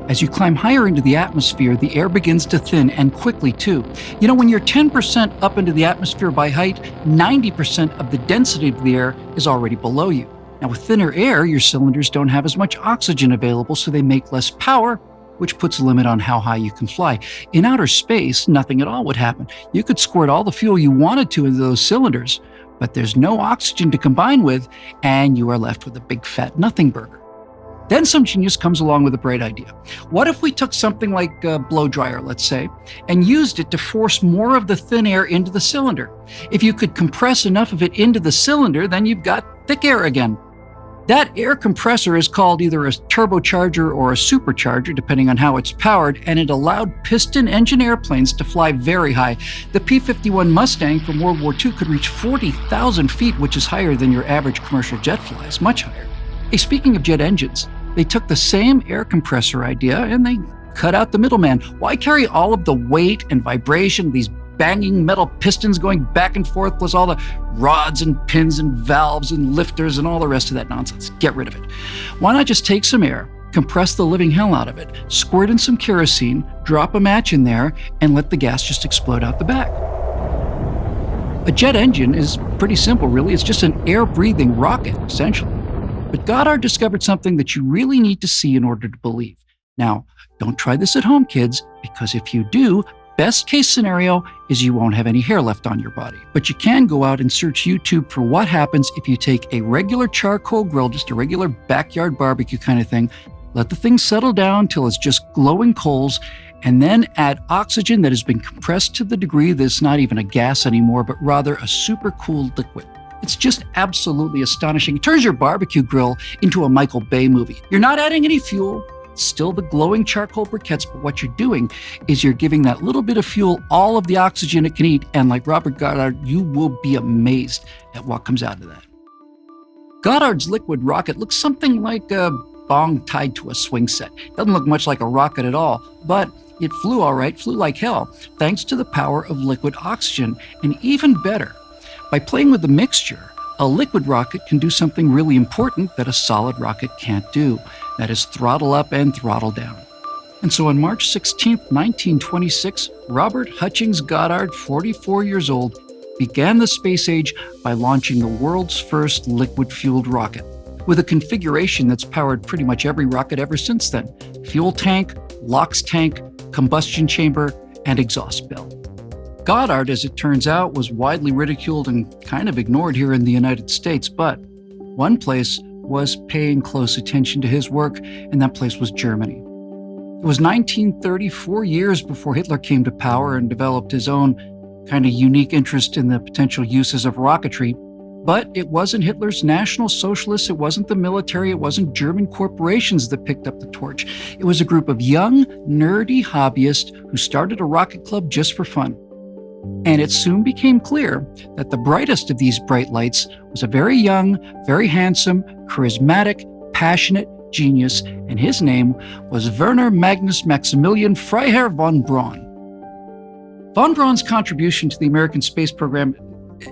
as you climb higher into the atmosphere, the air begins to thin, and quickly too. You know, when you're 10% up into the atmosphere by height, 90% of the density of the air is already below you. Now, with thinner air, your cylinders don't have as much oxygen available, so they make less power, which puts a limit on how high you can fly. In outer space, nothing at all would happen. You could squirt all the fuel you wanted to into those cylinders, but there's no oxygen to combine with, and you are left with a big fat nothing burger. Then some genius comes along with a bright idea. What if we took something like a blow dryer, let's say, and used it to force more of the thin air into the cylinder? If you could compress enough of it into the cylinder, then you've got thick air again. That air compressor is called either a turbocharger or a supercharger, depending on how it's powered, and it allowed piston-engine airplanes to fly very high. The P-51 Mustang from World War II could reach 40,000 feet, which is higher than your average commercial jet flies, much higher. Hey, speaking of jet engines, they took the same air compressor idea and they cut out the middleman. Why carry all of the weight and vibration, these banging metal pistons going back and forth, plus all the rods and pins and valves and lifters and all the rest of that nonsense? Get rid of it. Why not just take some air, compress the living hell out of it, squirt in some kerosene, drop a match in there, and let the gas just explode out the back? A jet engine is pretty simple, really. It's just an air-breathing rocket, essentially. But Goddard discovered something that you really need to see in order to believe. Now, don't try this at home, kids, because if you do, best case scenario is you won't have any hair left on your body. But you can go out and search YouTube for what happens if you take a regular charcoal grill, just a regular backyard barbecue kind of thing, let the thing settle down till it's just glowing coals, and then add oxygen that has been compressed to the degree that it's not even a gas anymore, but rather a super cool liquid. It's just absolutely astonishing. It turns your barbecue grill into a Michael Bay movie. You're not adding any fuel, still the glowing charcoal briquettes, but what you're doing is you're giving that little bit of fuel all of the oxygen it can eat, and like Robert Goddard, you will be amazed at what comes out of that. Goddard's liquid rocket looks something like a bong tied to a swing set. Doesn't look much like a rocket at all, but it flew all right, flew like hell, thanks to the power of liquid oxygen. And even better, by playing with the mixture, a liquid rocket can do something really important that a solid rocket can't do. That is throttle up and throttle down. And so on March 16, 1926, Robert Hutchings Goddard, 44 years old, began the space age by launching the world's first liquid-fueled rocket, with a configuration that's powered pretty much every rocket ever since then: fuel tank, LOX tank, combustion chamber, and exhaust bell. Goddard, as it turns out, was widely ridiculed and kind of ignored here in the United States, but one place was paying close attention to his work, and that place was Germany. It was 1934 years before Hitler came to power and developed his own kind of unique interest in the potential uses of rocketry. But it wasn't Hitler's National Socialists, it wasn't the military, it wasn't German corporations that picked up the torch. It was a group of young, nerdy hobbyists who started a rocket club just for fun. And it soon became clear that the brightest of these bright lights was a very young, very handsome, charismatic, passionate genius, and his name was Werner Magnus Maximilian Freiherr von Braun. Von Braun's contribution to the American space program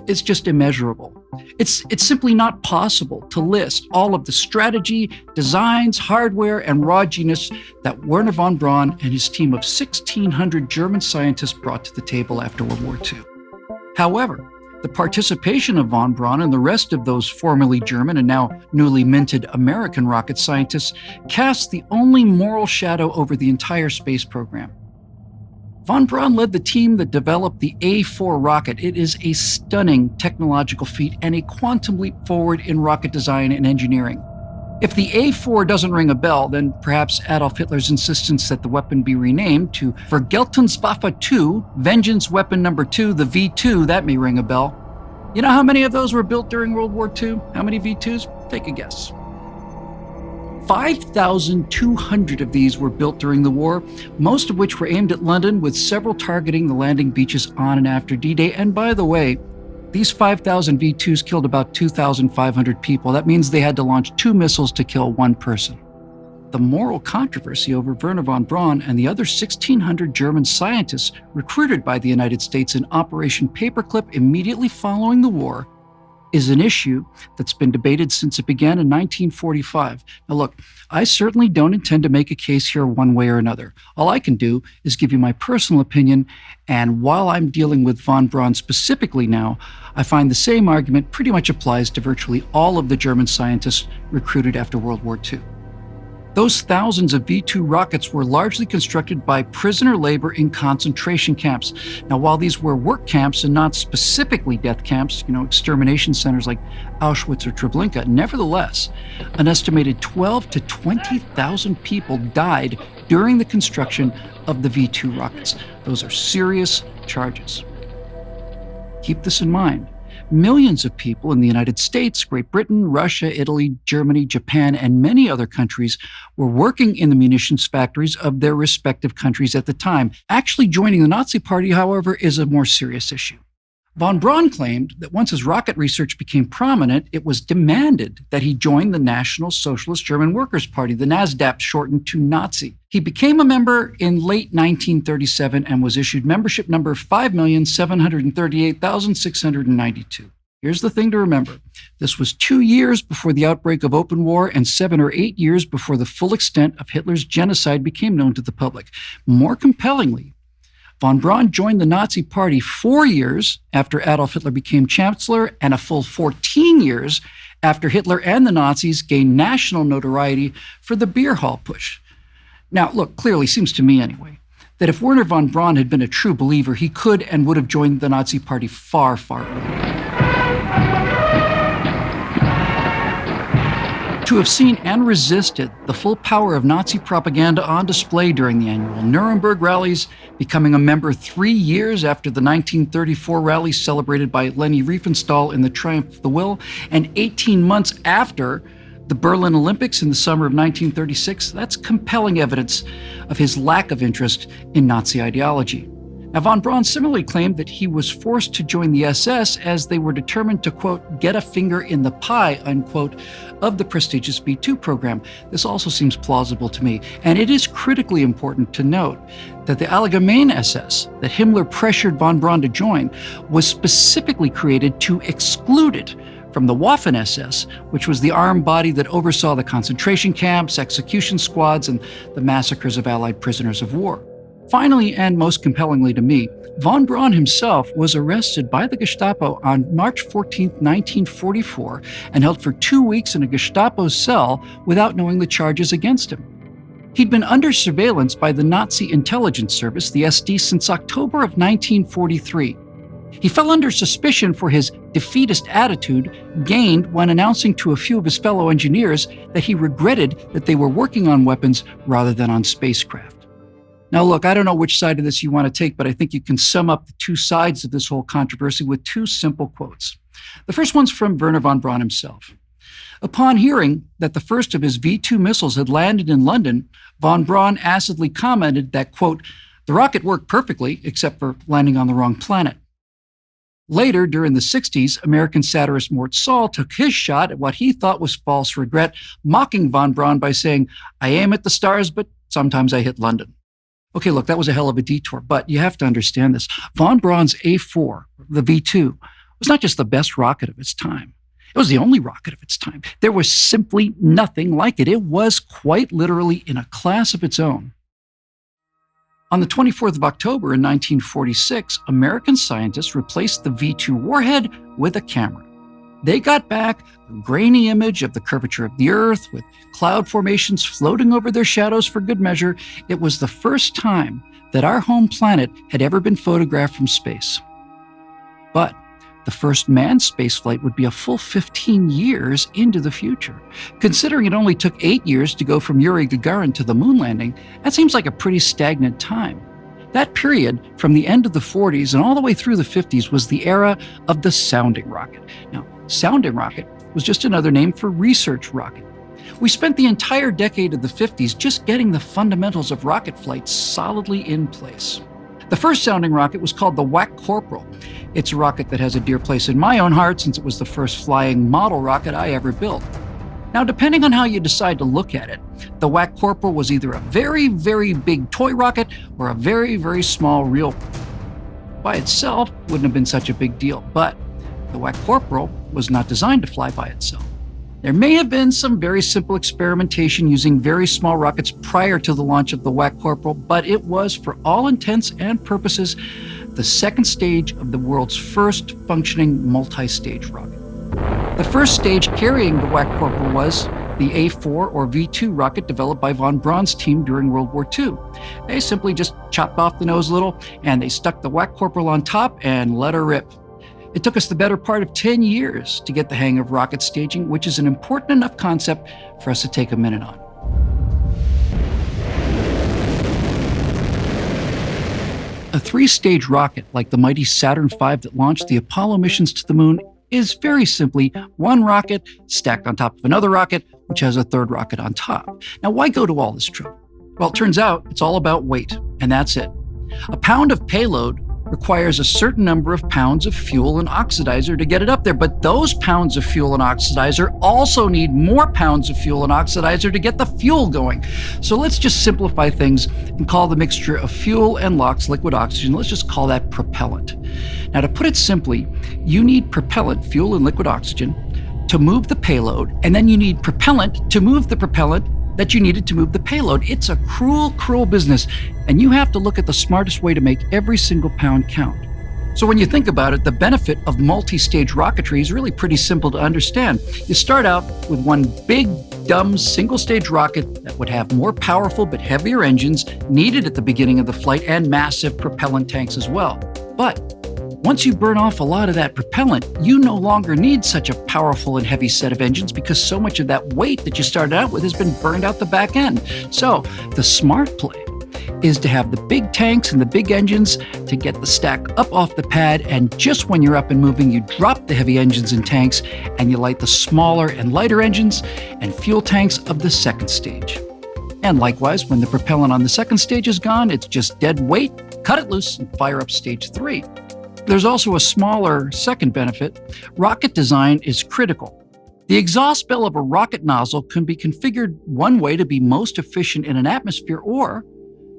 is just immeasurable. It's simply not possible to list all of the strategy, designs, hardware, and raw genius that Werner von Braun and his team of 1,600 German scientists brought to the table after World War II. However, the participation of von Braun and the rest of those formerly German and now newly minted American rocket scientists cast the only moral shadow over the entire space program. Von Braun led the team that developed the A4 rocket. It is a stunning technological feat and a quantum leap forward in rocket design and engineering. If the A4 doesn't ring a bell, then perhaps Adolf Hitler's insistence that the weapon be renamed to Vergeltungswaffe II, Vengeance Weapon Number 2, the V2, that may ring a bell. You know how many of those were built during World War II? How many V2s? Take a guess. 5,200 of these were built during the war, most of which were aimed at London, with several targeting the landing beaches on and after D-Day. And by the way, these 5,000 V2s killed about 2,500 people. That means they had to launch 2 missiles to kill 1 person. The moral controversy over Werner von Braun and the other 1,600 German scientists recruited by the United States in Operation Paperclip immediately following the war is an issue that's been debated since it began in 1945. Now look, I certainly don't intend to make a case here one way or another. All I can do is give you my personal opinion, and while I'm dealing with von Braun specifically now, I find the same argument pretty much applies to virtually all of the German scientists recruited after World War II. Those thousands of V2 rockets were largely constructed by prisoner labor in concentration camps. Now, while these were work camps and not specifically death camps, extermination centers like Auschwitz or Treblinka, nevertheless, an estimated 12 to 20,000 people died during the construction of the V2 rockets. Those are serious charges. Keep this in mind, millions of people in the United States, Great Britain, Russia, Italy, Germany, Japan, and many other countries were working in the munitions factories of their respective countries at the time. Actually joining the Nazi Party, however, is a more serious issue. Von Braun claimed that once his rocket research became prominent, it was demanded that he join the National Socialist German Workers' Party, the NSDAP, shortened to Nazi. He became a member in late 1937 and was issued membership number 5,738,692. Here's the thing to remember. This was 2 years before the outbreak of open war and 7 or 8 years before the full extent of Hitler's genocide became known to the public. More compellingly, Von Braun joined the Nazi Party 4 years after Adolf Hitler became chancellor and a full 14 years after Hitler and the Nazis gained national notoriety for the beer hall push. Now, look, clearly seems to me anyway, that if Wernher von Braun had been a true believer, he could and would have joined the Nazi Party far, far earlier. To have seen and resisted the full power of Nazi propaganda on display during the annual Nuremberg rallies, becoming a member 3 years after the 1934 rally celebrated by Leni Riefenstahl in the Triumph of the Will, and 18 months after the Berlin Olympics in the summer of 1936, that's compelling evidence of his lack of interest in Nazi ideology. Now, von Braun similarly claimed that he was forced to join the SS as they were determined to, quote, get a finger in the pie, unquote, of the prestigious V-2 program. This also seems plausible to me. And it is critically important to note that the Allgemeine SS that Himmler pressured von Braun to join was specifically created to exclude it from the Waffen-SS, which was the armed body that oversaw the concentration camps, execution squads, and the massacres of Allied prisoners of war. Finally, and most compellingly to me, von Braun himself was arrested by the Gestapo on March 14, 1944, and held for 2 weeks in a Gestapo cell without knowing the charges against him. He'd been under surveillance by the Nazi intelligence service, the SD, since October of 1943. He fell under suspicion for his defeatist attitude gained when announcing to a few of his fellow engineers that he regretted that they were working on weapons rather than on spacecraft. Now, look, I don't know which side of this you want to take, but I think you can sum up the two sides of this whole controversy with two simple quotes. The first one's from Wernher von Braun himself. Upon hearing that the first of his V-2 missiles had landed in London, von Braun acidly commented that, quote, the rocket worked perfectly except for landing on the wrong planet. Later, during the 60s, American satirist Mort Sahl took his shot at what he thought was false regret, mocking von Braun by saying, I aim at the stars, but sometimes I hit London. Okay, look, that was a hell of a detour, but you have to understand this. Von Braun's A4, the V-2, was not just the best rocket of its time. It was the only rocket of its time. There was simply nothing like it. It was quite literally in a class of its own. On the 24th of October in 1946, American scientists replaced the V-2 warhead with a camera. They got back a grainy image of the curvature of the Earth with cloud formations floating over their shadows for good measure. It was the first time that our home planet had ever been photographed from space. But the first manned spaceflight would be a full 15 years into the future. Considering it only took 8 years to go from Yuri Gagarin to the moon landing, that seems like a pretty stagnant time. That period, from the end of the 40s and all the way through the 50s, was the era of the sounding rocket. Now, sounding rocket was just another name for research rocket. We spent the entire decade of the 50s just getting the fundamentals of rocket flight solidly in place. The first sounding rocket was called the Wac Corporal. It's a rocket that has a dear place in my own heart since it was the first flying model rocket I ever built. Now, depending on how you decide to look at it, the Wac Corporal was either a very, very big toy rocket or a very, very small real. By itself, wouldn't have been such a big deal, but the Wac Corporal was not designed to fly by itself. There may have been some very simple experimentation using very small rockets prior to the launch of the Wac Corporal, but it was, for all intents and purposes, the second stage of the world's first functioning multi-stage rocket. The first stage carrying the Wac Corporal was the A4 or V-2 rocket developed by von Braun's team during World War II. They simply just chopped off the nose a little and they stuck the Wac Corporal on top and let her rip. It took us the better part of 10 years to get the hang of rocket staging, which is an important enough concept for us to take a minute on. A 3-stage rocket like the mighty Saturn V that launched the Apollo missions to the moon is very simply one rocket stacked on top of another rocket, which has a third rocket on top. Now, why go to all this trouble? Well, it turns out it's all about weight, and that's it. A pound of payload requires a certain number of pounds of fuel and oxidizer to get it up there, but those pounds of fuel and oxidizer also need more pounds of fuel and oxidizer to get the fuel going. So let's just simplify things and call the mixture of fuel and LOX, liquid oxygen, let's just call that propellant. Now, to put it simply, you need propellant, fuel and liquid oxygen, to move the payload, and then you need propellant to move the propellant that you needed to move the payload. It's a cruel, cruel business, and you have to look at the smartest way to make every single pound count. So when you think about it, the benefit of multi-stage rocketry is really pretty simple to understand. You start out with one big, dumb, single-stage rocket that would have more powerful but heavier engines needed at the beginning of the flight and massive propellant tanks as well. But once you burn off a lot of that propellant, you no longer need such a powerful and heavy set of engines because so much of that weight that you started out with has been burned out the back end. So the smart play is to have the big tanks and the big engines to get the stack up off the pad, and just when you're up and moving, you drop the heavy engines and tanks and you light the smaller and lighter engines and fuel tanks of the second stage. And likewise, when the propellant on the second stage is gone, it's just dead weight, cut it loose and fire up stage 3. There's also a smaller second benefit. Rocket design is critical. The exhaust bell of a rocket nozzle can be configured one way to be most efficient in an atmosphere, or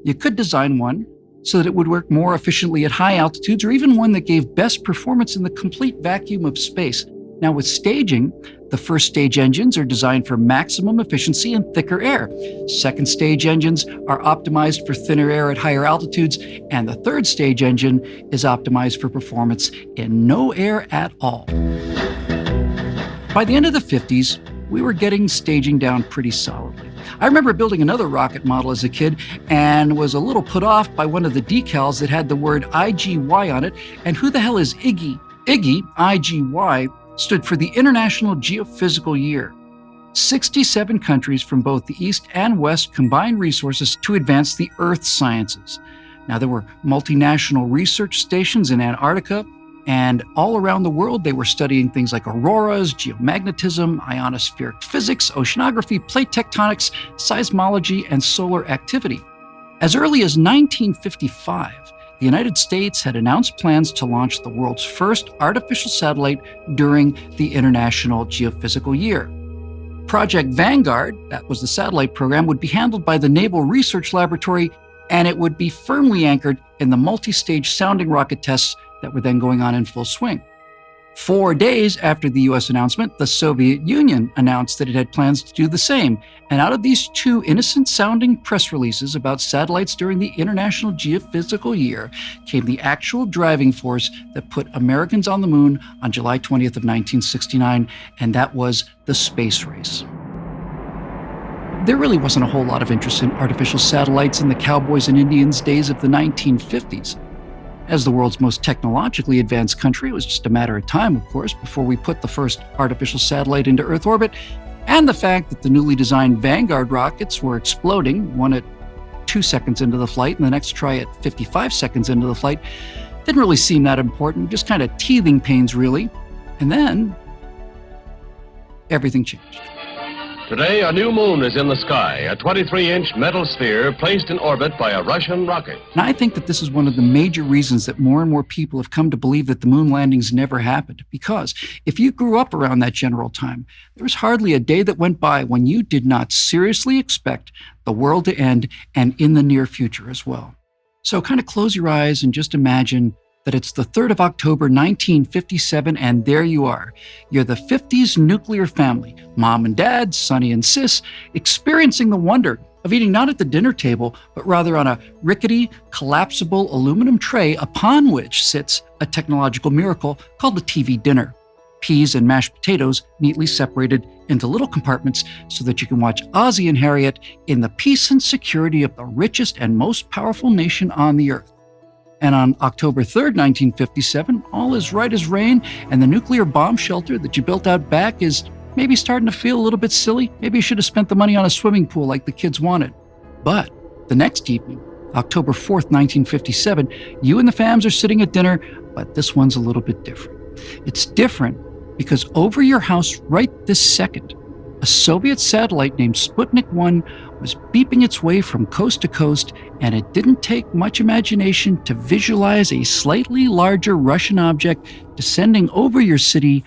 you could design one so that it would work more efficiently at high altitudes, or even one that gave best performance in the complete vacuum of space. Now, with staging, the first stage engines are designed for maximum efficiency in thicker air. Second stage engines are optimized for thinner air at higher altitudes, and the third stage engine is optimized for performance in no air at all. By the end of the 50s, we were getting staging down pretty solidly. I remember building another rocket model as a kid and was a little put off by one of the decals that had the word IGY on it. And who the hell is IGY? IGY, IGY, stood for the International Geophysical Year. 67 countries from both the East and West combined resources to advance the Earth sciences. Now, there were multinational research stations in Antarctica, and all around the world, they were studying things like auroras, geomagnetism, ionospheric physics, oceanography, plate tectonics, seismology, and solar activity. As early as 1955, the United States had announced plans to launch the world's first artificial satellite during the International Geophysical Year. Project Vanguard, that was the satellite program, would be handled by the Naval Research Laboratory, and it would be firmly anchored in the multi-stage sounding rocket tests that were then going on in full swing. 4 days after the U.S. announcement, the Soviet Union announced that it had plans to do the same. And out of these two innocent-sounding press releases about satellites during the International Geophysical Year came the actual driving force that put Americans on the moon on July 20th of 1969, and that was the space race. There really wasn't a whole lot of interest in artificial satellites in the cowboys and Indians days of the 1950s. As the world's most technologically advanced country, it was just a matter of time, of course, before we put the first artificial satellite into Earth orbit. And the fact that the newly designed Vanguard rockets were exploding, one at 2 seconds into the flight and the next try at 55 seconds into the flight, didn't really seem that important, just kind of teething pains, really. And then everything changed. Today, a new moon is in the sky, a 23-inch metal sphere placed in orbit by a Russian rocket. And I think that this is one of the major reasons that more and more people have come to believe that the moon landings never happened. Because if you grew up around that general time, there was hardly a day that went by when you did not seriously expect the world to end, and in the near future as well. So kind of close your eyes and just imagine that it's the 3rd of October, 1957, and there you are. You're the 50s nuclear family, mom and dad, Sonny and Sis, experiencing the wonder of eating not at the dinner table, but rather on a rickety, collapsible aluminum tray upon which sits a technological miracle called the TV dinner. Peas and mashed potatoes neatly separated into little compartments so that you can watch Ozzie and Harriet in the peace and security of the richest and most powerful nation on the earth. And on October 3rd, 1957, all is right as rain, and the nuclear bomb shelter that you built out back is maybe starting to feel a little bit silly. Maybe you should have spent the money on a swimming pool like the kids wanted. But the next evening, October 4th, 1957, you and the fams are sitting at dinner, but this one's a little bit different. It's different because over your house right this second, a Soviet satellite named Sputnik 1 was beeping its way from coast to coast, and it didn't take much imagination to visualize a slightly larger Russian object descending over your city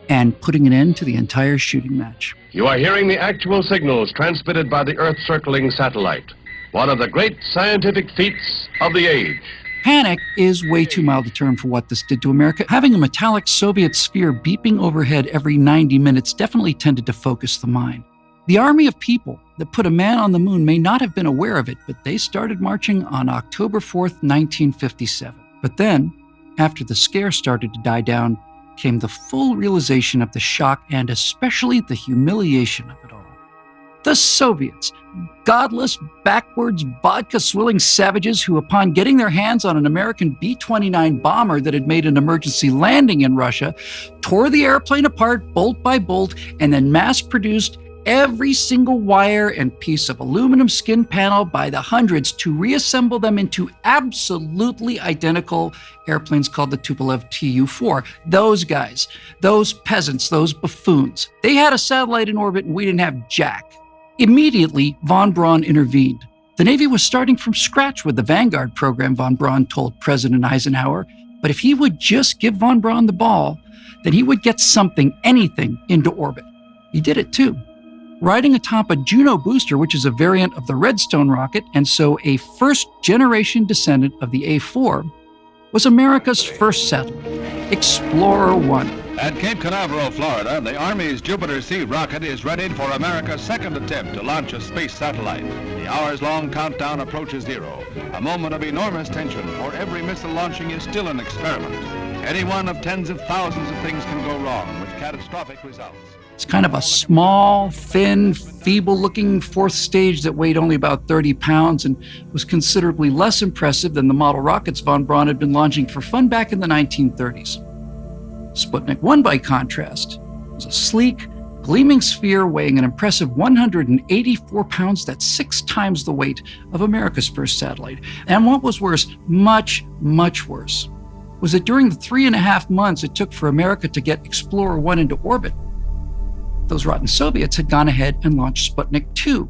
and putting an end to the entire shooting match. You are hearing the actual signals transmitted by the Earth-circling satellite, one of the great scientific feats of the age. Panic is way too mild a term for what this did to America. Having a metallic Soviet sphere beeping overhead every 90 minutes definitely tended to focus the mind. The army of people that put a man on the moon may not have been aware of it, but they started marching on October 4th, 1957. But then, after the scare started to die down, came the full realization of the shock and especially the humiliation of it all. The Soviets, godless, backwards, vodka-swilling savages who, upon getting their hands on an American B-29 bomber that had made an emergency landing in Russia, tore the airplane apart bolt by bolt and then mass-produced every single wire and piece of aluminum skin panel by the hundreds to reassemble them into absolutely identical airplanes called the Tupolev Tu-4. Those guys, those peasants, those buffoons. They had a satellite in orbit and we didn't have jack. Immediately, von Braun intervened. The Navy was starting from scratch with the Vanguard program, von Braun told President Eisenhower, but if he would just give von Braun the ball, then he would get something, anything, into orbit. He did it too. Riding atop a Juno booster, which is a variant of the Redstone rocket, and so a first-generation descendant of the A4, was America's first satellite, Explorer 1. At Cape Canaveral, Florida, the Army's Jupiter C rocket is ready for America's second attempt to launch a space satellite. The hours-long countdown approaches zero, a moment of enormous tension, for every missile launching is still an experiment. Any one of tens of thousands of things can go wrong, with catastrophic results. It's kind of a small, thin, feeble-looking fourth stage that weighed only about 30 pounds and was considerably less impressive than the model rockets von Braun had been launching for fun back in the 1930s. Sputnik 1, by contrast, was a sleek, gleaming sphere weighing an impressive 184 pounds. That's 6 times the weight of America's first satellite. And what was worse, much, much worse, was that during the 3.5 months it took for America to get Explorer 1 into orbit, those rotten Soviets had gone ahead and launched Sputnik 2.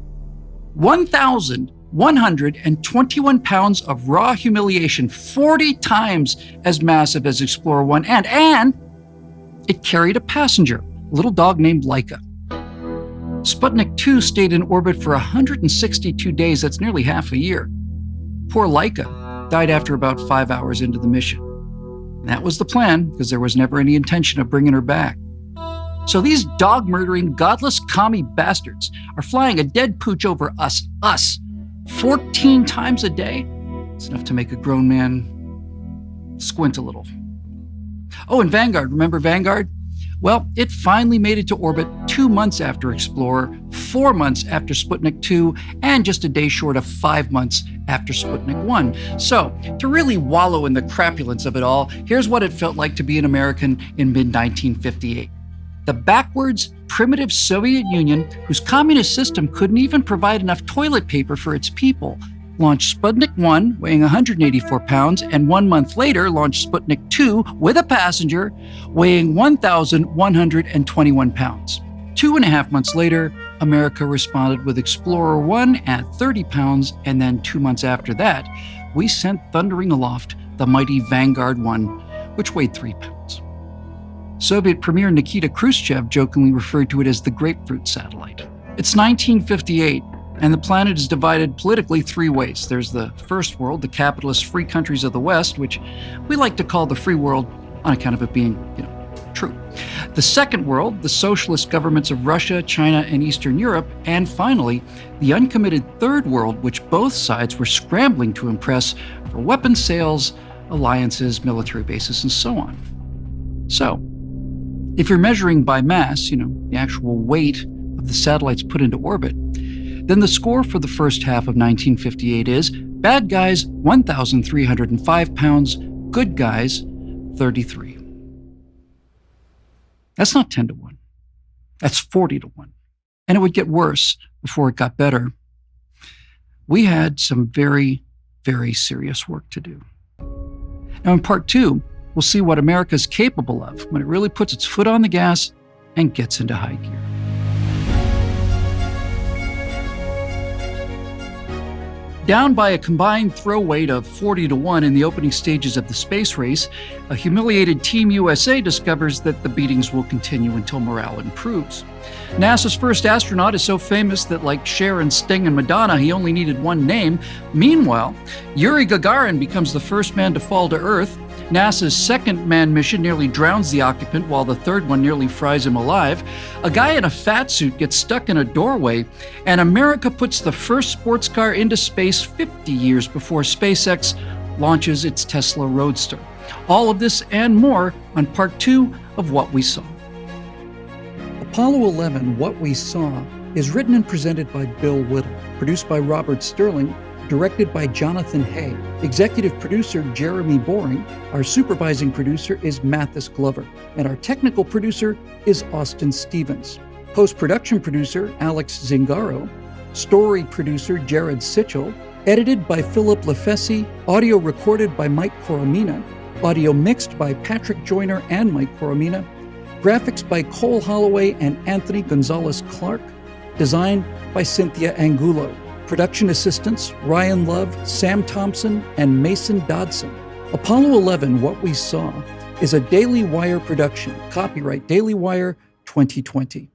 1,121 pounds of raw humiliation, 40 times as massive as Explorer 1, and it carried a passenger, a little dog named Laika. Sputnik 2 stayed in orbit for 162 days, that's nearly half a year. Poor Laika died after about 5 hours into the mission. And that was the plan, because there was never any intention of bringing her back. So these dog-murdering, godless commie bastards are flying a dead pooch over us, 14 times a day. It's enough to make a grown man squint a little. Oh, and Vanguard, remember Vanguard? Well, it finally made it to orbit 2 months after Explorer, 4 months after Sputnik 2, and just a day short of 5 months after Sputnik 1. So, to really wallow in the crapulence of it all, here's what it felt like to be an American in mid-1958. The backwards, primitive Soviet Union, whose communist system couldn't even provide enough toilet paper for its people, launched Sputnik 1, weighing 184 pounds, and 1 month later launched Sputnik 2 with a passenger, weighing 1,121 pounds. 2.5 months later, America responded with Explorer 1 at 30 pounds, and then 2 months after that, we sent thundering aloft the mighty Vanguard 1, which weighed 3 pounds. Soviet Premier Nikita Khrushchev jokingly referred to it as the grapefruit satellite. It's 1958. And the planet is divided politically 3 ways. There's the first world, the capitalist free countries of the West, which we like to call the free world on account of it being, true. The second world, the socialist governments of Russia, China, and Eastern Europe. And finally, the uncommitted third world, which both sides were scrambling to impress for weapons sales, alliances, military bases, and so on. So, if you're measuring by mass, the actual weight of the satellites put into orbit, then the score for the first half of 1958 is bad guys 1,305 pounds, good guys 33. That's not 10 to 1. That's 40 to 1. And it would get worse before it got better. We had some very, very serious work to do. Now in part 2, we'll see what America's capable of when it really puts its foot on the gas and gets into high gear. Down by a combined throw weight of 40-1 in the opening stages of the space race, a humiliated Team USA discovers that the beatings will continue until morale improves. NASA's first astronaut is so famous that, like Cher and Sting and Madonna, he only needed one name. Meanwhile, Yuri Gagarin becomes the first man to fall to Earth. NASA's second manned mission nearly drowns the occupant, while the third one nearly fries him alive. A guy in a fat suit gets stuck in a doorway, and America puts the first sports car into space 50 years before SpaceX launches its Tesla Roadster. All of this and more on part 2 of What We Saw. Apollo 11, What We Saw, is written and presented by Bill Whittle, produced by Robert Sterling, directed by Jonathan Hay, executive producer Jeremy Boring, our supervising producer is Mathis Glover, and our technical producer is Austin Stevens. Post-production producer Alex Zingaro, story producer Jared Sitchell, edited by Philip Lefesi, audio recorded by Mike Coromina, audio mixed by Patrick Joyner and Mike Coromina, graphics by Cole Holloway and Anthony Gonzalez-Clark, design by Cynthia Angulo. Production assistants Ryan Love, Sam Thompson, and Mason Dodson. Apollo 11, What We Saw, is a Daily Wire production. Copyright Daily Wire 2020.